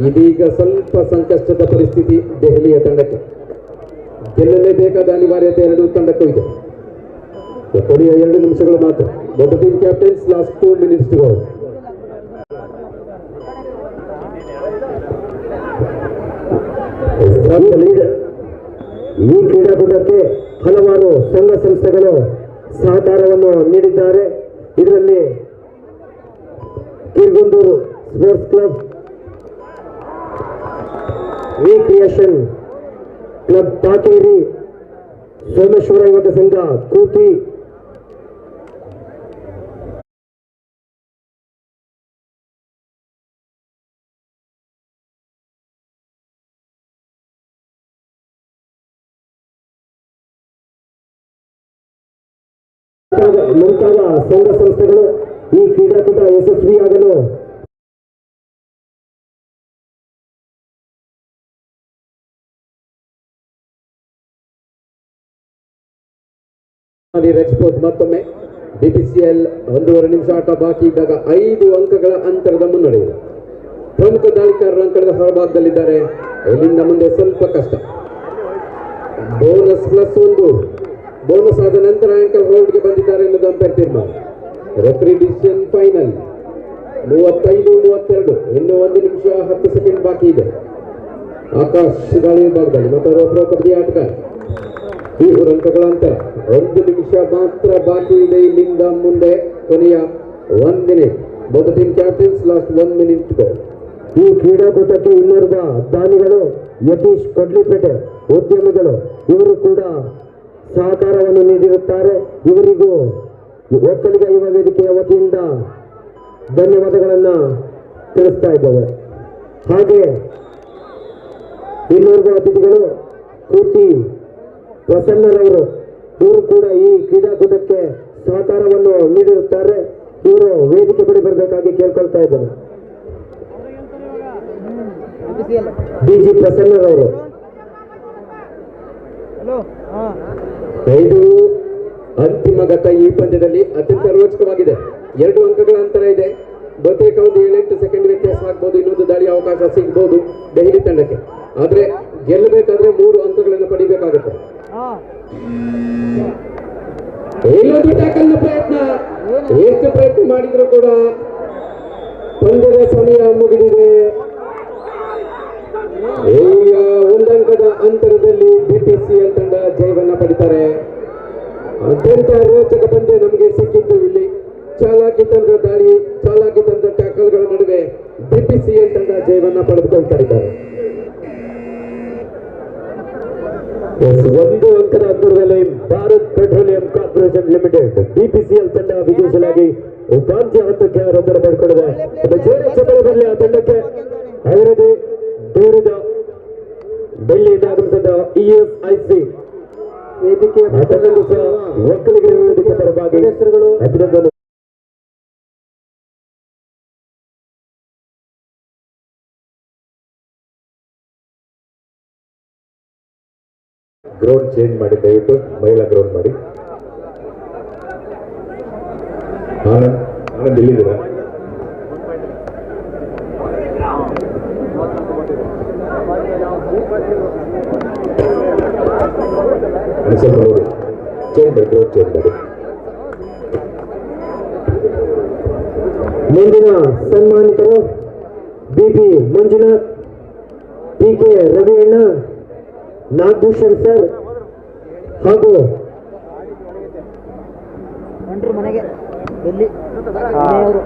ಇದೀಗ ಸ್ವಲ್ಪ ಸಂಕಷ್ಟದ ಪರಿಸ್ಥಿತಿ ದೆಹಲಿಯ ತಂಡಕ್ಕೆ. ಗೆಲ್ಲಲೇಬೇಕಾದ ಅನಿವಾರ್ಯತೆ 2 ತಂಡಕ್ಕೂ ಇದೆ. ಕೊನೆಯ 2 ನಿಮಿಷಗಳು ಮಾತ್ರ. both the team captains last 2 minutes to go. ಈ ಕ್ರೀಡಾಕೂಟಕ್ಕೆ ಹಲವಾರು ಸಂಘ ಸಂಸ್ಥೆಗಳು ಸಹಕಾರವನ್ನು ನೀಡಿದ್ದಾರೆ. ಇದರಲ್ಲಿ Kirgundur sports club, recreation club Thakeri, Someshwara ಯುವಕ ಸಂಘ ಕೂತಿ, ಮುಂತಾದ ಸಂಘ ಸಂಸ್ಥೆಗಳು ಈ ಕ್ರೀಡಾಕೂಟ ಯಶಸ್ವಿಯಾಗಲು ರಚಿಸಬಹುದು. ಮತ್ತೊಮ್ಮೆ BPCL 1.5 ನಿಮಿಷ ಆಟ ಬಾಕಿ ಇದ್ದಾಗ 5 ಅಂಕಗಳ ಅಂತರದ ಮುನ್ನಡೆ ಇದೆ. ಪ್ರಮುಖ ದಾಳಿಕಾರರು ಅಂಕಣದ ಹೊರಭಾಗದಲ್ಲಿದ್ದಾರೆ. ಇಲ್ಲಿಂದ ಮುಂದೆ ಸ್ವಲ್ಪ ಕಷ್ಟ. ಬೋನಸ್ +1. ಬೋನಸ್ ಆದ ನಂತರ ಆಂಕಲ್ ಹೋಲ್ಡ್ಗೆ ಬಂದಿದ್ದಾರೆ ಎನ್ನುವುದು ಅಂಪೈರ್ ತೀರ್ಮಾನ. Referee decision final 35-32. ಇನ್ನು 1 ನಿಮಿಷ 10 ಸೆಕೆಂಡ್ ಬಾಕಿ ಇದೆ. ಆಕಾಶ್ ದಾಳಿ ವಿಭಾಗದಲ್ಲಿ ಮತ್ತೊಬ್ಬ ಪ್ರೊ ಕಬಡ್ಡಿ ಆಟಗಾರ. 3 ಅಂಕಗಳ ಅಂತರ. 1 ನಿಮಿಷ ಮಾತ್ರ ಬಾಕಿ ಇದೆ. ಇಲ್ಲಿಂದ ಮುಂದೆ ಕೊನೆಯ 1 minute. both team captains last 1 minute to go. ಈ ಕ್ರೀಡಾಕೂಟಕ್ಕೆ ಇನ್ನೋರ್ವ ದಾನಿಗಳು ಯತೀಶ್ ಕೊಡ್ಲಿಪೇಟೆ ಉದ್ಯಮಿಗಳು, ಇವರು ಕೂಡ ಸಹಕಾರವನ್ನು ನೀಡಿರುತ್ತಾರೆ. ಇವರಿಗೂ ಒಕ್ಕಲಿಗ ಯುವ ವೇದಿಕೆಯ ವತಿಯಿಂದ ಧನ್ಯವಾದಗಳನ್ನು ತಿಳಿಸ್ತಾ ಇದ್ದೇವೆ. ಹಾಗೆ ಇನ್ನೋರ್ವ ಅತಿಥಿಗಳು ಕೂತಿ ಪ್ರಸನ್ನರವರು, ಇವರು ಕೂಡ ಈ ಕ್ರೀಡಾಕೂಟಕ್ಕೆ ಸಹಕಾರವನ್ನು ನೀಡಿರುತ್ತಾರೆ. ಇವರು ವೇದಿಕೆ ಬಳಿ ಬರಬೇಕಾಗಿ ಕೇಳ್ಕೊಳ್ತಾ ಇದ್ದಾರೆ. BG ಪ್ರಸನ್ನರವರು. ಹಲೋ. ಇದು ಅಂತಿಮ ಘಟ್ಟ. ಈ ಪಂದ್ಯದಲ್ಲಿ ಅತ್ಯಂತ ರೋಚಕವಾಗಿದೆ. 2 ಅಂಕಗಳ ಅಂತರ ಇದೆ. ಬಹುತೇಕ ಒಂದು 7-8 ಸೆಕೆಂಡ್ ವ್ಯತ್ಯಾಸ ಆಗ್ಬೋದು. ಇನ್ನೊಂದು ದಾಳಿ ಅವಕಾಶ ಸಿಗ್ಬೋದು ದೆಹಲಿ ತಂಡಕ್ಕೆ. ಆದ್ರೆ ಗೆಲ್ಲಬೇಕಾದ್ರೆ 3 ಅಂಕಗಳನ್ನು ಪಡಿಬೇಕಾಗುತ್ತೆ. ಇನ್ನೊಂದು ಟ್ಯಾಕಲ್ನ ಪ್ರಯತ್ನ. ಎಷ್ಟು ಪ್ರಯತ್ನ ಮಾಡಿದ್ರು ಕೂಡ ಪಂದ್ಯದ ಸಮಯ ಮುಗಿದಿದೆ. ಈಗ 1 ಅಂಕದ ಅಂತರದಲ್ಲಿ BPCL ತಂಡ ಜಯವನ್ನ ಪಡಿತಾರೆ. ಅತ್ಯಂತ ರೋಚಕ ಪಂದ್ಯ ನಮಗೆ ಸಿಕ್ಕಿದ್ದು ಇಲ್ಲಿ. ಚಾಲಾಕಿ ತಂಡದ ದಾಳಿ, ಚಾಲಾಕಿ ತಂಡದ ಟ್ಯಾಕಲ್ಗಳ ನಡುವೆ BPCL ತಂಡ ಜಯವನ್ನ ಪಡೆದುಕೊಳ್ತಾ ಇದ್ದಾರೆ. 1 ಅಂಕದ ಅಂತರದಲ್ಲಿ Bharat petroleum corporation limited BPCL ತಂಡ ವಿಜಯಿಸಲಾಗಿ ಉಪಾಂತ್ಯ ಹಂತಕ್ಕೆ ರಂಗನ ಮಾಡಿಕೊಂಡಿದೆ. ಜೋರ ಚಪ್ಪಳ ಬರಲಿ ಆ ತಂಡಕ್ಕೆ. ಅವರದೇ ದೂರದ ಬೆಳ್ಳಿಯಿಂದ ಆಗಮಿಸಿದ ESIC ವೇದಿಕೆ ಒಕ್ಕಲಿಗರ ವೇದಿಕೆ ಪರವಾಗಿ ಅಭಿನಂದನೆ. ಗ್ರೌಂಡ್ ಚೇಂಜ್ ಮಾಡಿ ದಯವಿಟ್ಟು ಮಹಿಳಾ ಗ್ರೌಂಡ್ ಮಾಡಿ. ಆನಂದ್ ಆನಂದ್ ಎಲ್ಲಿದ್ದೀರಾ? ಸ್ವಲ್ಪ ನೋಡಿ, ಚೇಂಜ್ ಮಾಡಿ, ಗ್ರೌಂಡ್ ಚೇಂಜ್ ಮಾಡಿ. ಮುಂದಿನ ಸನ್ಮಾನಿತರು ಬಿಬಿ ಮಂಜುನಾಥ್, ಪಿಕೆ ರವಿಯಣ್ಣ, ನಾಗಭೂಷಣ್ ಸರ್ ಹಾಗೂ ನೆಂಟ್ರು ಮನೆಗೆ ಎಲ್ಲಿ ಮನೆಯವರು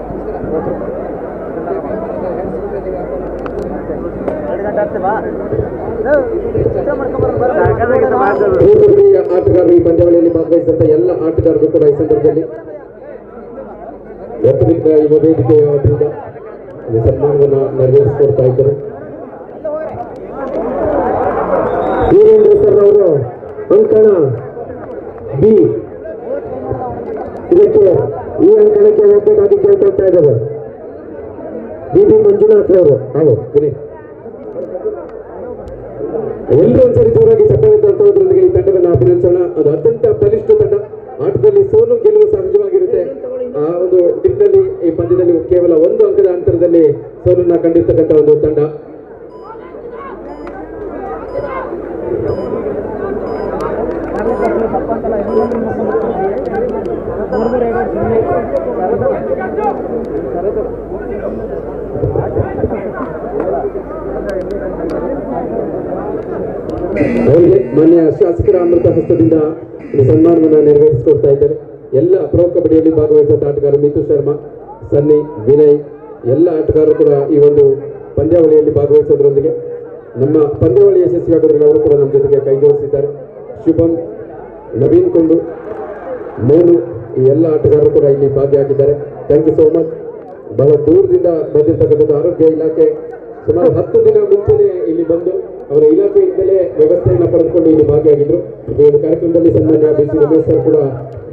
ಪೂರ್ವಕಡೆಯ ಆಟಗಾರರು ಈ ಪಂದ್ಯಾವಳಿಯಲ್ಲಿ ಭಾಗವಹಿಸಿದಂತ ಎಲ್ಲ ಆಟಗಾರರು ಕೂಡ ಈ ಸಂದರ್ಭದಲ್ಲಿ ಒಕ್ಕಲಿಗ ಯುವ ವೇದಿಕೆಯ ವತಿಯಿಂದ ಈ ಸನ್ಮಾನವನ್ನು ನೆರವೇರಿಸಿಕೊಡ್ತಾ ಇದ್ದರು. ವೀರೇಂದ್ರ ಸರ್ ಅವರು ಅಂಕಣ ಬಿ ಇದಕ್ಕೆ ಈ ಅಂಕಣಕ್ಕೆ ಹೋಗ್ಬೇಕಾಗಿ ಕೇಳ್ಕೊಳ್ತಾ ಇದ್ದಾರೆ. ಬಿಬಿ ಮಂಜುನಾಥ್ ಅವರು ಹೌದು ವಿನಯ್, ಎಲ್ಲರೂ ಒಂದ್ಸರಿ ಜೋರಾಗಿ ಚಪ್ಪಾಳೆ ತಟ್ಟುವುದರೊಂದಿಗೆ ಈ ತಂಡವನ್ನು ಅಭಿನಂದಿಸೋಣ. ಅದು ಅತ್ಯಂತ ಬಲಿಷ್ಠ ತಂಡ. ಆಟದಲ್ಲಿ ಸೋಲು ಗೆಲುವು ಸಹಜವಾಗಿರುತ್ತೆ. ಆ ಒಂದು ನಿಟ್ಟಿನಲ್ಲಿ ಈ ಪಂದ್ಯದಲ್ಲಿ ಕೇವಲ 1 ಅಂಕದ ಅಂತರದಲ್ಲಿ ಸೋಲನ್ನ ಕಂಡಿರ್ತಕ್ಕಂಥ ಒಂದು ತಂಡ. ಅವರಿಗೆ ಮಾನ್ಯ ಶಾಸಕರ ಅಮೃತ ಹಸ್ತದಿಂದ ಈ ಸನ್ಮಾನವನ್ನು ನೆರವೇರಿಸಿಕೊಡ್ತಾ ಇದ್ದಾರೆ. ಎಲ್ಲ ಪ್ರೊ ಕಬಡ್ಡಿಯಲ್ಲಿ ಭಾಗವಹಿಸಿದ ಆಟಗಾರರು ಮಿತು ಶರ್ಮಾ, ಸನ್ನಿ, ವಿನಯ್ ಎಲ್ಲ ಆಟಗಾರರು ಕೂಡ ಈ ಒಂದು ಪಂದ್ಯಾವಳಿಯಲ್ಲಿ ಭಾಗವಹಿಸೋದ್ರೊಂದಿಗೆ ನಮ್ಮ ಪಂದ್ಯಾವಳಿ ಯಶಸ್ವಿಯಾಗೋದ್ರಲ್ಲಿ ಅವರು ಕೂಡ ನಮ್ಮ ಜೊತೆಗೆ ಕೈ ಜೋಡಿಸಿದ್ದಾರೆ. ಶುಭಂ, ನವೀನ್ ಕೊಂಡು, ಮೋನು ಈ ಎಲ್ಲ ಆಟಗಾರರು ಕೂಡ ಇಲ್ಲಿ ಭಾಗಿಯಾಗಿದ್ದಾರೆ. Thank you so much. ಬಹಳ ದೂರದಿಂದ ಬಂದಿರತಕ್ಕಂಥದ್ದು ಆರೋಗ್ಯ ಇಲಾಖೆ ಸುಮಾರು 10 ದಿನ ಮುಂಚೆನೆ ಇಲ್ಲಿ ಬಂದು ಅವರ ಇಲಾಖೆಯಿಂದಲೇ ವ್ಯವಸ್ಥೆಯನ್ನು ಪಡೆದುಕೊಂಡು ಇಲ್ಲಿ ಭಾಗಿಯಾಗಿದ್ರು. ಈ ಒಂದು ಕಾರ್ಯಕ್ರಮದಲ್ಲಿ ಸನ್ಮಾನ್ಯ ಬಿ ಸಿ ರಮೇಶ್ ಸರ್ ಕೂಡ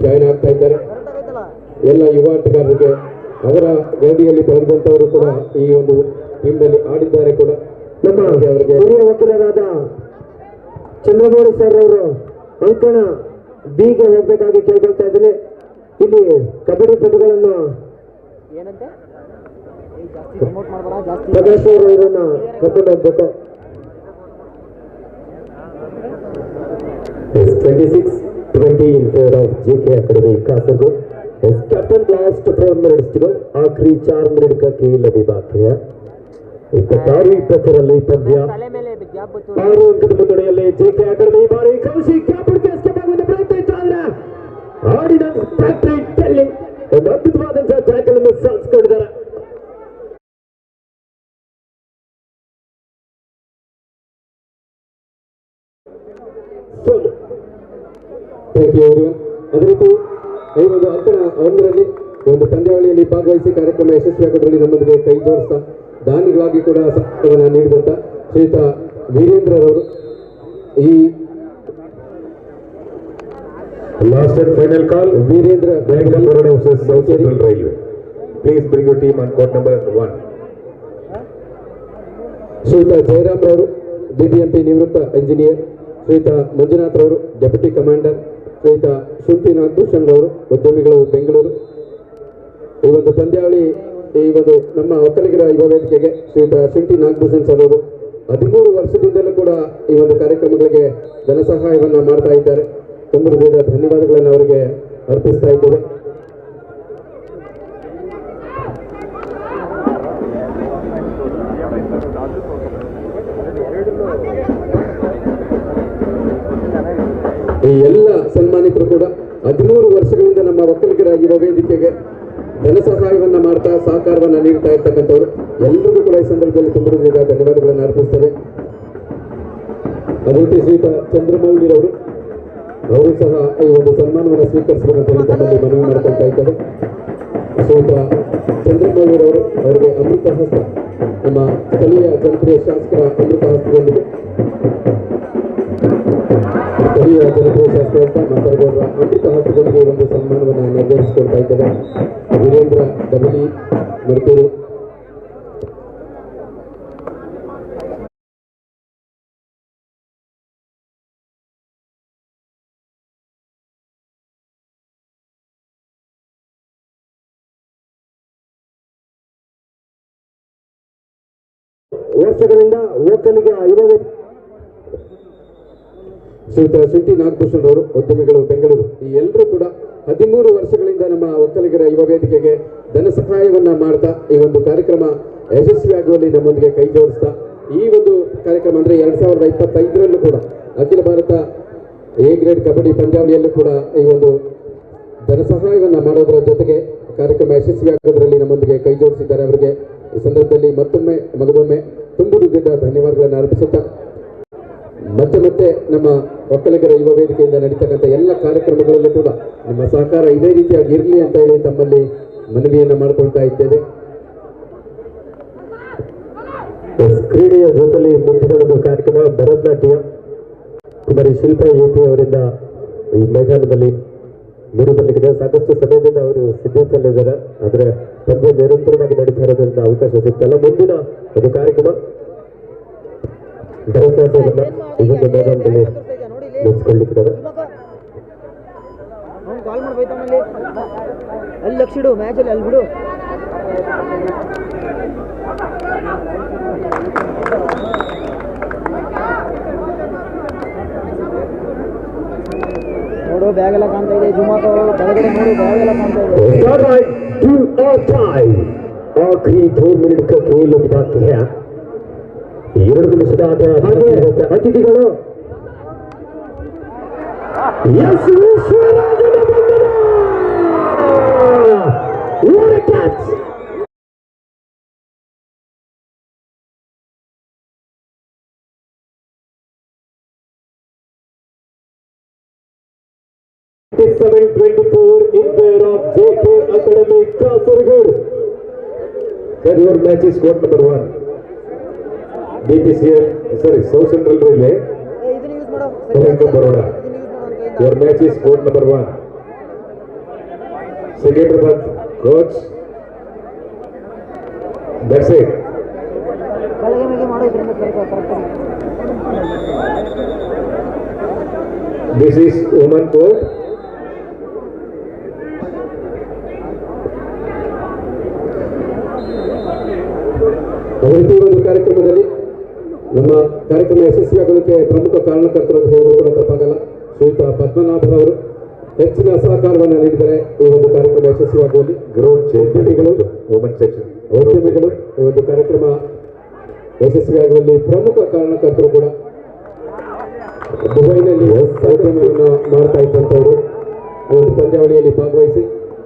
ಜಾಯಿನ್ ಆಗ್ತಾ ಇದ್ದಾರೆ. ಎಲ್ಲ ಯುವ ಆಟಗಾರರಿಗೆ ಅವರ ಗರಡಿಯಲ್ಲಿ ಬೆಳೆದಂತವರು ಕೂಡ ಈ ಒಂದು ಟೀಮ್ನಲ್ಲಿ ಆಡಿದ್ದಾರೆ ಕೂಡ. ನಮ್ಮ ಅವರಿಗೆ ಹಿರಿಯ ವಕೀಲರಾದ ಚಂದ್ರಮೌಳಿ ಸರ್ ಅವರು ಅಂಕಣ ಬಿಗೆ ಹೋಗ್ಬೇಕಾಗಿ ಕೇಳ್ಕೊಳ್ತಾ ಇದ್ದೀನಿ. ಇಲ್ಲಿ ಕಬಡ್ಡಿ ಪಟುಗಳನ್ನು ಏನಂತೆ ಜಾಸ್ತಿ ಪ್ರಮೋಟ್ ಮಾಡಬೇಡ, ಜಾಸ್ತಿ ಪ್ರಕಾಶ್ ಅವರು ಇವರನ್ನ ಕರ್ಕೊಂಡು ಹೋಗ್ಬೇಕು. 26-20 in favor of JK Academy Kasargod. As captain last 4 minutes to go. आखिरी 4 मिनट का खेल अभी बाकी है. 26 ಪಂದ್ಯ ತಲೆ ಮೇಲೆ ಗ್ಯಾಪ್ ಬಂತು. 6 ಅಂಕದ ಮುನ್ನಡೆಯಲ್ಲಿ JK Academy ಬಾರಿ ಕೌಶಿಕ್ ಕ್ಯಾಪ್ಟನ್ ಕೇಸ್ಗೆ ಬಾಗುವ ಪ್ರಯತ್ನ ಇದ್ದಾರೆ. ಆಡಿದ ಫ್ಯಾಕ್ಟರಿ ಟೆಲ್ಲಿಂಗ್ ಒಂದು ಅದ್ಭುತವಾದಂತಹ ಟ್ಯಾಕಲ್ ಅನ್ನು ಸಾಧಿಸಿಕೊಂಡಿದ್ದಾರೆ. Thank you everyone. ಅದೇ ರೀತಿ ಈ ಒಂದು ಅಂಕಣ 1ರಲ್ಲಿ ಒಂದು ಪಂದ್ಯಾವಳಿಯಲ್ಲಿ ಭಾಗವಹಿಸಿ ಕಾರ್ಯಕ್ರಮ ಯಶಸ್ವಿಯಾಗೋದ್ರಲ್ಲಿ ನಮ್ಮೊಂದಿಗೆ ಕೈ ಜೋಡಿಸ್ತಾ ದಾನಿಗಳಾಗಿ ಕೂಡ ಸಹಕಾರವನ್ನು ನೀಡಿದಂತ ಶ್ರೀಯುತ ವೀರೇಂದ್ರರವರು ಈ Last and final call. Veerendra Bangalore versus South Central Railway. Please bring your team on court number 1. ಶ್ರೀಯುತ ಜಯರಾಮ್ ರವರು ಬಿಬಿಎಂಪಿ ನಿವೃತ್ತ ಇಂಜಿನಿಯರ್, ಶ್ರೀಯುತ ಮಂಜುನಾಥ್ ರವರು ಡೆಪ್ಯೂಟಿ ಕಮಾಂಡರ್, ಶ್ರೀಯುತ ಶುಂಠಿ ನಾಗಭೂಷಣ್ ರವರು ಉದ್ಯಮಿಗಳು ಬೆಂಗಳೂರು. ಈ ಒಂದು ಪಂದ್ಯಾವಳಿ ಈ ಒಂದು ನಮ್ಮ ಒಕ್ಕಲಿಗರ ಯುವ ವೇದಿಕೆಗೆ ಶ್ರೀಯುತ ಶುಂಠಿ ನಾಗಭೂಷಣ್ ಸರ್ ಅವರು 13 ವರ್ಷದಿಂದಲೂ ಕೂಡ ಈ ಒಂದು ಕಾರ್ಯಕ್ರಮಗಳಿಗೆ ಧನ ಸಹಾಯವನ್ನು ಮಾಡ್ತಾ ಇದ್ದಾರೆ. ತುಂಬ ಹೃದಯದ ಧನ್ಯವಾದಗಳನ್ನು ಅವರಿಗೆ ಅರ್ಪಿಸ್ತಾ ಇದ್ದೇವೆ. ಈ ಎಲ್ಲ ಸನ್ಮಾನಿತರು ಕೂಡ 13 ವರ್ಷಗಳಿಂದ ನಮ್ಮ ಒಕ್ಕಲಿಗರ ಯುವ ವೇದಿಕೆಗೆ ಧನ ಸಹಾಯವನ್ನ ಮಾಡ್ತಾ ಸಹಕಾರವನ್ನ ನೀಡ್ತಾ ಇರ್ತಕ್ಕಂಥವ್ರು ಎಲ್ಲರಿಗೂ ಕೂಡ ಈ ಸಂದರ್ಭದಲ್ಲಿ ತುಂಬ ಹೃದಯದ ಧನ್ಯವಾದಗಳನ್ನು ಅರ್ಪಿಸ್ತೇವೆ. ಅದೇ ರೀತಿ ಶ್ರೀಯುತ ಚಂದ್ರಮೌಳಿರವರು ಅವರು ಸಹ ಈ ಒಂದು ಸನ್ಮಾನವನ್ನು ಸ್ವೀಕರಿಸಬೇಕಂತ ಹೇಳಿ ತಮ್ಮಲ್ಲಿ ಮನವಿ ಮಾಡ್ಕೊಳ್ತಾ ಇದ್ದಾರೆ. ಶ್ರೀಯುತ ಚಂದ್ರಮೌಳಿರವರು ಅವರಿಗೆ ಅಮೃತ ಹಸ್ತ, ನಮ್ಮ ಸ್ಥಳೀಯ ಜನಪ್ರಿಯ ಶಾಸಕರ ಅಮೃತ ಹಸ್ತದೊಂದಿಗೆ ಸ್ಥಳೀಯ ಜನಪ್ರಿಯ ಶಾಸಕರ ಮಾತಾಡೋರ ಅಮೃತ ಹಸ್ತದೊಂದಿಗೆ ಒಂದು ಸನ್ಮಾನವನ್ನು ನೆರವೇರಿಸಿಕೊಡ್ತಾ ಇದ್ದಾರೆ. ವೀರೇಂದ್ರ ಡಬಲಿ ಮಡಿಕೇರಿ ವರ್ಷಗಳಿಂದ ಒಕ್ಕಲಿಗ ಯುವ ಶ್ರೀಯುತ ಶೆಟ್ಟಿ ನಾಗಭೂಷಣ್ ಅವರು, ಉದ್ಯಮಿಗಳು, ಬೆಂಗಳೂರು. ಈ ಎಲ್ಲರೂ ಕೂಡ 13 ವರ್ಷಗಳಿಂದ ನಮ್ಮ ಒಕ್ಕಲಿಗರ ಯುವ ವೇದಿಕೆಗೆ ಧನ ಸಹಾಯವನ್ನ ಮಾಡ್ತಾ ಈ ಒಂದು ಕಾರ್ಯಕ್ರಮ ಯಶಸ್ವಿಯಾಗುವಲ್ಲಿ ನಮ್ಮೊಂದಿಗೆ ಕೈ ಜೋಡಿಸ್ತಾ ಈ ಒಂದು ಕಾರ್ಯಕ್ರಮ ಅಂದ್ರೆ 2025ರಲ್ಲೂ ಕೂಡ ಅಖಿಲ ಭಾರತ ಎ ಗ್ರೇಡ್ ಕಬಡ್ಡಿ ಪಂದ್ಯಾವಳಿಯಲ್ಲೂ ಕೂಡ ಈ ಒಂದು ಧನ ಸಹಾಯವನ್ನ ಮಾಡೋದರ ಜೊತೆಗೆ ಕಾರ್ಯಕ್ರಮ ಯಶಸ್ವಿಯಾಗೋದ್ರಲ್ಲಿ ನಮ್ಮೊಂದಿಗೆ ಕೈ ಜೋಡಿಸಿದ್ದಾರೆ. ಅವರಿಗೆ ಈ ಸಂದರ್ಭದಲ್ಲಿ ಮಗದೊಮ್ಮೆ ತುಂಬು ಹೃದಯದ ಧನ್ಯವಾದಗಳನ್ನು ಅರ್ಪಿಸುತ್ತಾ ಮತ್ತೆ ನಮ್ಮ ಒಕ್ಕಲಿಗರ ಯುವ ವೇದಿಕೆಯಿಂದ ನಡೀತಕ್ಕಂಥ ಎಲ್ಲ ಕಾರ್ಯಕ್ರಮಗಳಲ್ಲೂ ಕೂಡ ನಿಮ್ಮ ಸಹಕಾರ ಇದೇ ರೀತಿಯಾಗಿ ಇರಲಿ ಅಂತ ಹೇಳಿ ತಮ್ಮಲ್ಲಿ ಮನವಿಯನ್ನ ಮಾಡಿಕೊಳ್ತಾ ಇದ್ದೇವೆ. ಕ್ರೀಡೆಯ ಜೊತೆಲಿ ಮುಂದಿನ ಒಂದು ಕಾರ್ಯಕ್ರಮ ಭರತನಾಟ್ಯ. ಕುಮಾರಿ ಶಿಲ್ಪಾ ಯುಪಿ ಅವರಿಂದ ಈ ಮೈದಾನದಲ್ಲಿ ಮೂಡಿಬರಲಿದೆ. ಸಾಕಷ್ಟು ಸಮಯದಿಂದ ಅವರು ಸಿದ್ಧತೆಯಲ್ಲಿದ್ದಾರೆ, ಆದರೆ ಪಂದ್ಯ ನಿರಂತರವಾಗಿ ನಡೀತಾ ಇರೋದ್ರಿಂದ ಅವಕಾಶ ಸಿಗ್ತಲ್ಲ. ಮುಂದಿನ ಒಂದು ಕಾರ್ಯಕ್ರಮ ಭರತನಾಟ್ಯವನ್ನ ಇದೊಂದು ಮೈದಾನದಲ್ಲಿ ನಡೆಸಿಕೊಳ್ಳಿಕ್ಕಿದ್ದಾರೆ. ಕಾಲ್ ಮಾಡ್ಬೋಯ್ತಾನಲ್ಲಿ ಅಲ್ಲಿ ಲಕ್ಷ ಇಡು ಮ್ಯಾಚಲ್ಲಿ ಅಲ್ಲಿ ಬಿಡು. ನೋಡು ಬ್ಯಾಗ್ ಎಲ್ಲ ಕಾಣ್ತಾ ಇದೆ. ಜುಮಾಕೋ ಕೆಳಗಡೆ ನೋಡು ಬ್ಯಾಗ್ ಎಲ್ಲ ಕಾಣ್ತಾ ಇದೆ. आखिरी 2 मिनट का खेल बाकी है. 2 ನಿಮಿಷದ ಆಟ. ಅತಿಥಿಗಳು in favor of JK Academy Kasaragod. Your match is scored number 1. BPCL, sorry, South Central Railway. ಇದನ್ನ ಯೂಸ್ ಮಾಡೋ. Bank of Baroda. Your match is scored number 1. Secretariat coach. That's it. ಕೆಳಗೆ ಮೇಗೆ ಮಾಡೋ ಇದರಿಂದ correct. This is woman court. ಅವರಿಗೂ ಒಂದು ಕಾರ್ಯಕ್ರಮದಲ್ಲಿ ನಮ್ಮ ಕಾರ್ಯಕ್ರಮ ಯಶಸ್ವಿಯಾಗೋದಕ್ಕೆ ಪ್ರಮುಖ ಕಾರಣಕರ್ತರು ಹೇಳೋದು ಕೂಡ ತಪ್ಪಾಗಲ್ಲ. ಶ್ರೀಯುತ ಪದ್ಮನಾಭರವರು ಹೆಚ್ಚಿನ ಸಹಕಾರವನ್ನು ನೀಡಿದರೆ ಈ ಒಂದು ಕಾರ್ಯಕ್ರಮ ಯಶಸ್ವಿಯಾಗುವಲ್ಲಿ. ಉದ್ಯಮಿಗಳು ಈ ಒಂದು ಕಾರ್ಯಕ್ರಮ ಯಶಸ್ವಿಯಾಗುವಲ್ಲಿ ಪ್ರಮುಖ ಕಾರಣಕರ್ತರು ಕೂಡ. ದುಬೈನಲ್ಲಿ ಕಾರ್ಯಕ್ರಮವನ್ನು ಮಾಡ್ತಾ ಇದ್ದಂಥವರು ಒಂದು ಪಂದ್ಯಾವಳಿಯಲ್ಲಿ ಭಾಗವಹಿಸಿ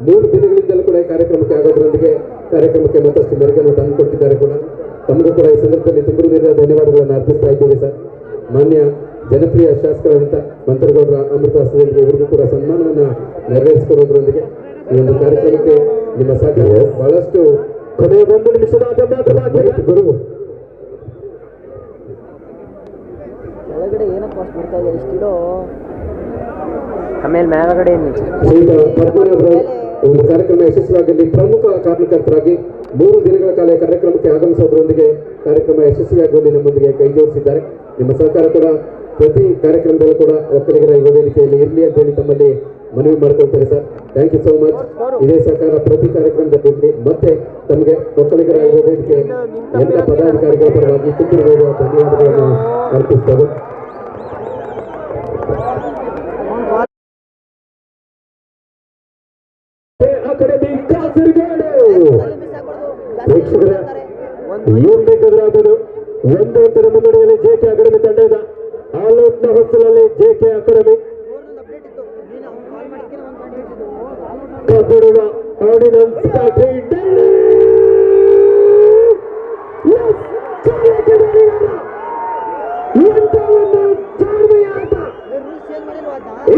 3 ದಿನಗಳಿಂದಲೂ ಕೂಡ ಈ ಕಾರ್ಯಕ್ರಮಕ್ಕೆ ಆಗೋದ್ರೊಂದಿಗೆ ಕಾರ್ಯಕ್ರಮಕ್ಕೆ ಮತ್ತಷ್ಟು ಮೆರುಗನ್ನು ತಂದುಕೊಟ್ಟಿದ್ದಾರೆ ಕೂಡ. ತಮಗೂ ಕೂಡ ಈ ಸಂದರ್ಭದಲ್ಲಿ ತುಂಬ ಹೃದಯದ ಧನ್ಯವಾದಗಳನ್ನು ಅರ್ಪಿಸ್ತಾ ಇದ್ದೇವೆ ಸರ್. ಮಾನ್ಯ ಜನಪ್ರಿಯ ಶಾಸಕರಾದಂಥ ಮಂತ್ರಗೌಡರ ಅಮೃತಾಸ್ತ್ರದೊಂದಿಗೆ ಇವರಿಗೂ ಕೂಡ ಸನ್ಮಾನವನ್ನು ನೆರವೇರಿಸಿಕೊಡೋದ್ರೊಂದಿಗೆ ಈ ಒಂದು ಕಾರ್ಯಕ್ರಮಕ್ಕೆ ನಿಮ್ಮ ಸಹಕಾರ ಬಹಳಷ್ಟು. ಕೊನೆಯ 1 ನಿಮಿಷದ ಆಟ ಮಾತ್ರ ಗುರು. ಕೆಳಗಡೆ ಏನಪ್ಪ ಅಷ್ಟು ಬರ್ತಾ ಇದೆ ಇಷ್ಟಿಡೋ. ಆಮೇಲೆ ಮೇಲಗಡೆ ಶ್ರೀಯುತ ಪದ್ಮನಾಭರವರು ಒಂದು ಕಾರ್ಯಕ್ರಮ ಯಶಸ್ವಿಯಾಗಲಿ ಪ್ರಮುಖ ಕಾರಣಕರ್ತರಾಗಿ 3 ದಿನಗಳ ಕಾಲ ಕಾರ್ಯಕ್ರಮಕ್ಕೆ ಆಗಮಿಸೋದ್ರೊಂದಿಗೆ ಕಾರ್ಯಕ್ರಮ ಯಶಸ್ವಿಯಾಗುವಲ್ಲಿ ನಮ್ಮೊಂದಿಗೆ ಕೈ ಜೋಡಿಸಿದ್ದಾರೆ. ನಿಮ್ಮ ಸಹಕಾರ ಕೂಡ ಪ್ರತಿ ಕಾರ್ಯಕ್ರಮದಲ್ಲೂ ಕೂಡ ಒಕ್ಕಲಿಗರ ಯುವ ವೇದಿಕೆಯಲ್ಲಿ ಇರಲಿ ಅಂತ ಹೇಳಿ ತಮ್ಮಲ್ಲಿ ಮನವಿ ಮಾಡ್ಕೊಳ್ತಾರೆ sir. Thank you so much. ಇದೇ ಸಹಕಾರ ಪ್ರತಿ ಕಾರ್ಯಕ್ರಮದಲ್ಲಿ ಇರಲಿ. ಮತ್ತೆ ತಮಗೆ ಒಕ್ಕಲಿಗರ ಯುವ ವೇದಿಕೆ ಎಲ್ಲ ಪದಾಧಿಕಾರಿಗಳ ಪರವಾಗಿ ತುಂಬ ಧನ್ಯವಾದಗಳನ್ನು ಅರ್ಪಿಸ್ತೇವೆ. ಅಕಾಡೆಮಿ ಕಾಸರಗೋಡು ಪ್ರೇಕ್ಷಕರ ಏನ್ ಬೇಕಾದ್ರೂ ಆಗೋದು. 1 ಅಂಕದ ಮುನ್ನಡೆಯಲ್ಲಿ ಜೆಕೆ ಅಕಾಡೆಮಿ ತಂಡ ಇದೆ. ಆಲ್ಔಟ್ನ ಹೊಸಲಲ್ಲಿ ಜೆಕೆ ಅಕಾಡೆಮಿ ಕಬ್ಬಡುವ ಆರ್ಡಿನನ್ಸ್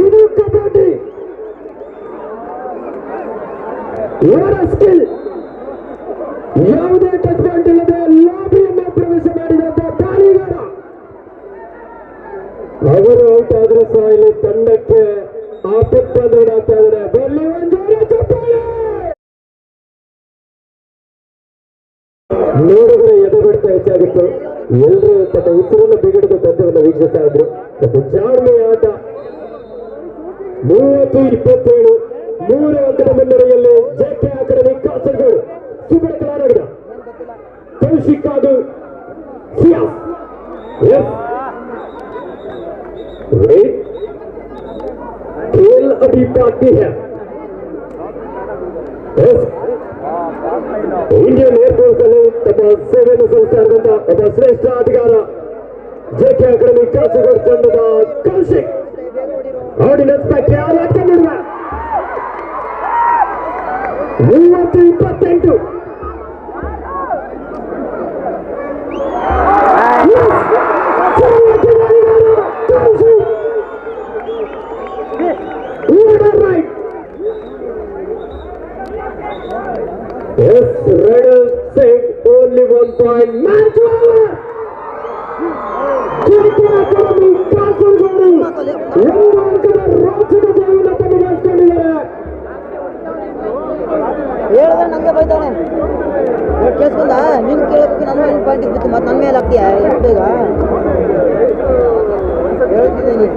ಇದು ಕಬಡ್ಡಿ. ಸ್ಕಿಲ್ ಯಾವುದೇ ಟಚ್ ಪಾಯಿಂಟ್ ಇಲ್ಲದೆ ಲಾಬಿಯನ್ನು ಪ್ರವೇಶ ಮಾಡಿದಂತ ಕಾಲಿಗಾರ ಅವರು ಔಟ್ ಆದರೂ ಸಹ ಇಲ್ಲಿ ತಂಡಕ್ಕೆ ಆಪತ್ತು ಆಗ್ತಾ ಇದ್ದಾರೆ. ಬರಲಿ ಒಂದು ಚಪ್ಪಾಳೆ. ನೋಡಿದ್ರೆ ಎದೆ ಬಿಡ್ತಾ ಹೆಚ್ಚಾಗಿತ್ತು. ಎಲ್ಲರೂ ತಮ್ಮ ಉಸಿರನ್ನು ಬಿಗಿಡಿದ ಪಂದ್ಯವನ್ನು ವೀಕ್ಷಿಸ್ತಾ ಇದ್ರು. ಜಾಣ್ಮೆಯ ಆಟ. 30-27 3 ಅಂಕದ ಮುನ್ನಡೆಯಲ್ಲಿ ಜೆಕೆ ಅಕಾಡೆಮಿ ಕಾಸರಗೋಡು. ಸುಗಡ ಕಲಾನಗರ ಕೌಶಿಕ್ ಹಾಗೂ Sias. Yes. Ready? खेल अभी बाकी है. Yes. ಇಂಡಿಯನ್ ಏರ್ಫೋರ್ಸ್ ಅಲ್ಲಿ ತಮ್ಮ ಸೇವೆಯನ್ನು ಸಲ್ಲಿಸಿದಂತ ಒಬ್ಬ ಶ್ರೇಷ್ಠ ಅಧಿಕಾರ ಜೆಕೆ ಅಕಾಡೆಮಿ ಕಾಸರಗೋಡು ತಂಡದ ಕೌಶಿಕ್ ಆರ್ಡಿನೆನ್ಸ್ ಪೈಕಿ ಆಟ ಮಾಡುವ 30-28. Right. Yes, Redder said only 1 point. Match over. JK Academy Kasaragod ಒಂದು ಅಂಕದ ರೋಚಕ ಜಯವನ್ನು ತೆಗೆದುಕೊಂಡಿದ್ದಾರೆ. ಹೇಳಿದ್ರೆ ನಂಗೆ ಬೈತಾನೆ ಕೇಳಿಸ್ಕೊಂಡ ನೀನು ಕೇಳೋದಕ್ಕೆ ನನ್ನ ಮೇಲೆ ಪಾಯಿಂಟ್ ಇದ್ಬಿಟ್ಟು ಮತ್ತೆ ನನ್ನ ಮೇಲೆ ಹಾಕ್ತೀಯ ಎಷ್ಟು ಬೇಗ ಹೇಳ್ತಿದ್ದೀನಿ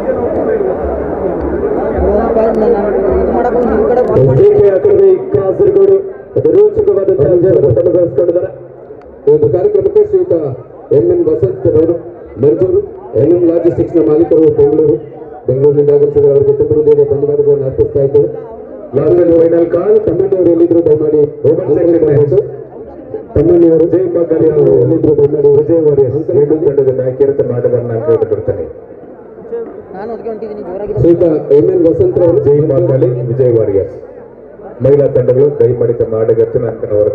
ಪಾಯಿಂಟ್ ನಾನು ಇದು ಮಾಡೋಕೆ ನಿಮ್ಮ ಕಡೆ JK Academy ಕಾಸರಗೋಡು ರೋಚಕವಾದಂತಹ ಜಯವನ್ನು ತೆಗೆದುಕೊಂಡಿದ್ದಾರೆ. ಈ ಒಂದು ಕಾರ್ಯಕ್ರಮಕ್ಕೆ ಶ್ರೀಯುತ ಎನ್ ವಸಂತ್ ಅವರು ಮರ್ಜೂರು NM ಲಾಜಿಸ್ಟಿಕ್ಸ್ ನ ಮಾಲೀಕರು ಬೆಂಗಳೂರಿನಿಂದ ಆಗಮಿಸಿದ ಅವರಿಗೆ ತುಂಬ ಹೃದಯದ ಧನ್ಯವಾದಗಳನ್ನು ಅರ್ಪಿಸ್ತಾ ಇದ್ದೇವೆ. ಲಾಸ್ಟ್ ಫೈನಲ್ ಕಾಲ್ ತಮ್ಮಣ್ಣಿಯವರು ಎಲ್ಲಿದ್ರು ದಯಮಾಡಿ ತಮ್ಮನಿಯವರು ವಿಜಯ್ ಬಾಗಲಿ ಅವರು ಎಲ್ಲಿದ್ರು ದಯಮಾಡಿ ವಿಜಯ್ ವಾರಿಯರ್ಸ್ ಎರಡು ತಂಡದ ನಾಯಕಿಯರ ತಮ್ಮ ಆಟಗಾರನ ಅಂಕವನ್ನು ಕೊಡ್ತಾನೆ. ನಾನು ಅದಕ್ಕೆ ಹೊಂಟಿದ್ದೀನಿ ಜೋರಾಗಿ ಶ್ರೀಯುತ MN ವಸಂತ್ ಅವರು ವಿಜಯ್ ಬಾಗಲಿ ವಿಜಯ್ ವಾರಿಯರ್ಸ್ ಮಹಿಳಾ ತಂಡಗಳು ದಯಮಾಡಿ ತಮ್ಮ ಆಟಗಾರ್ತಿನ ಅಂಕವನ್ನು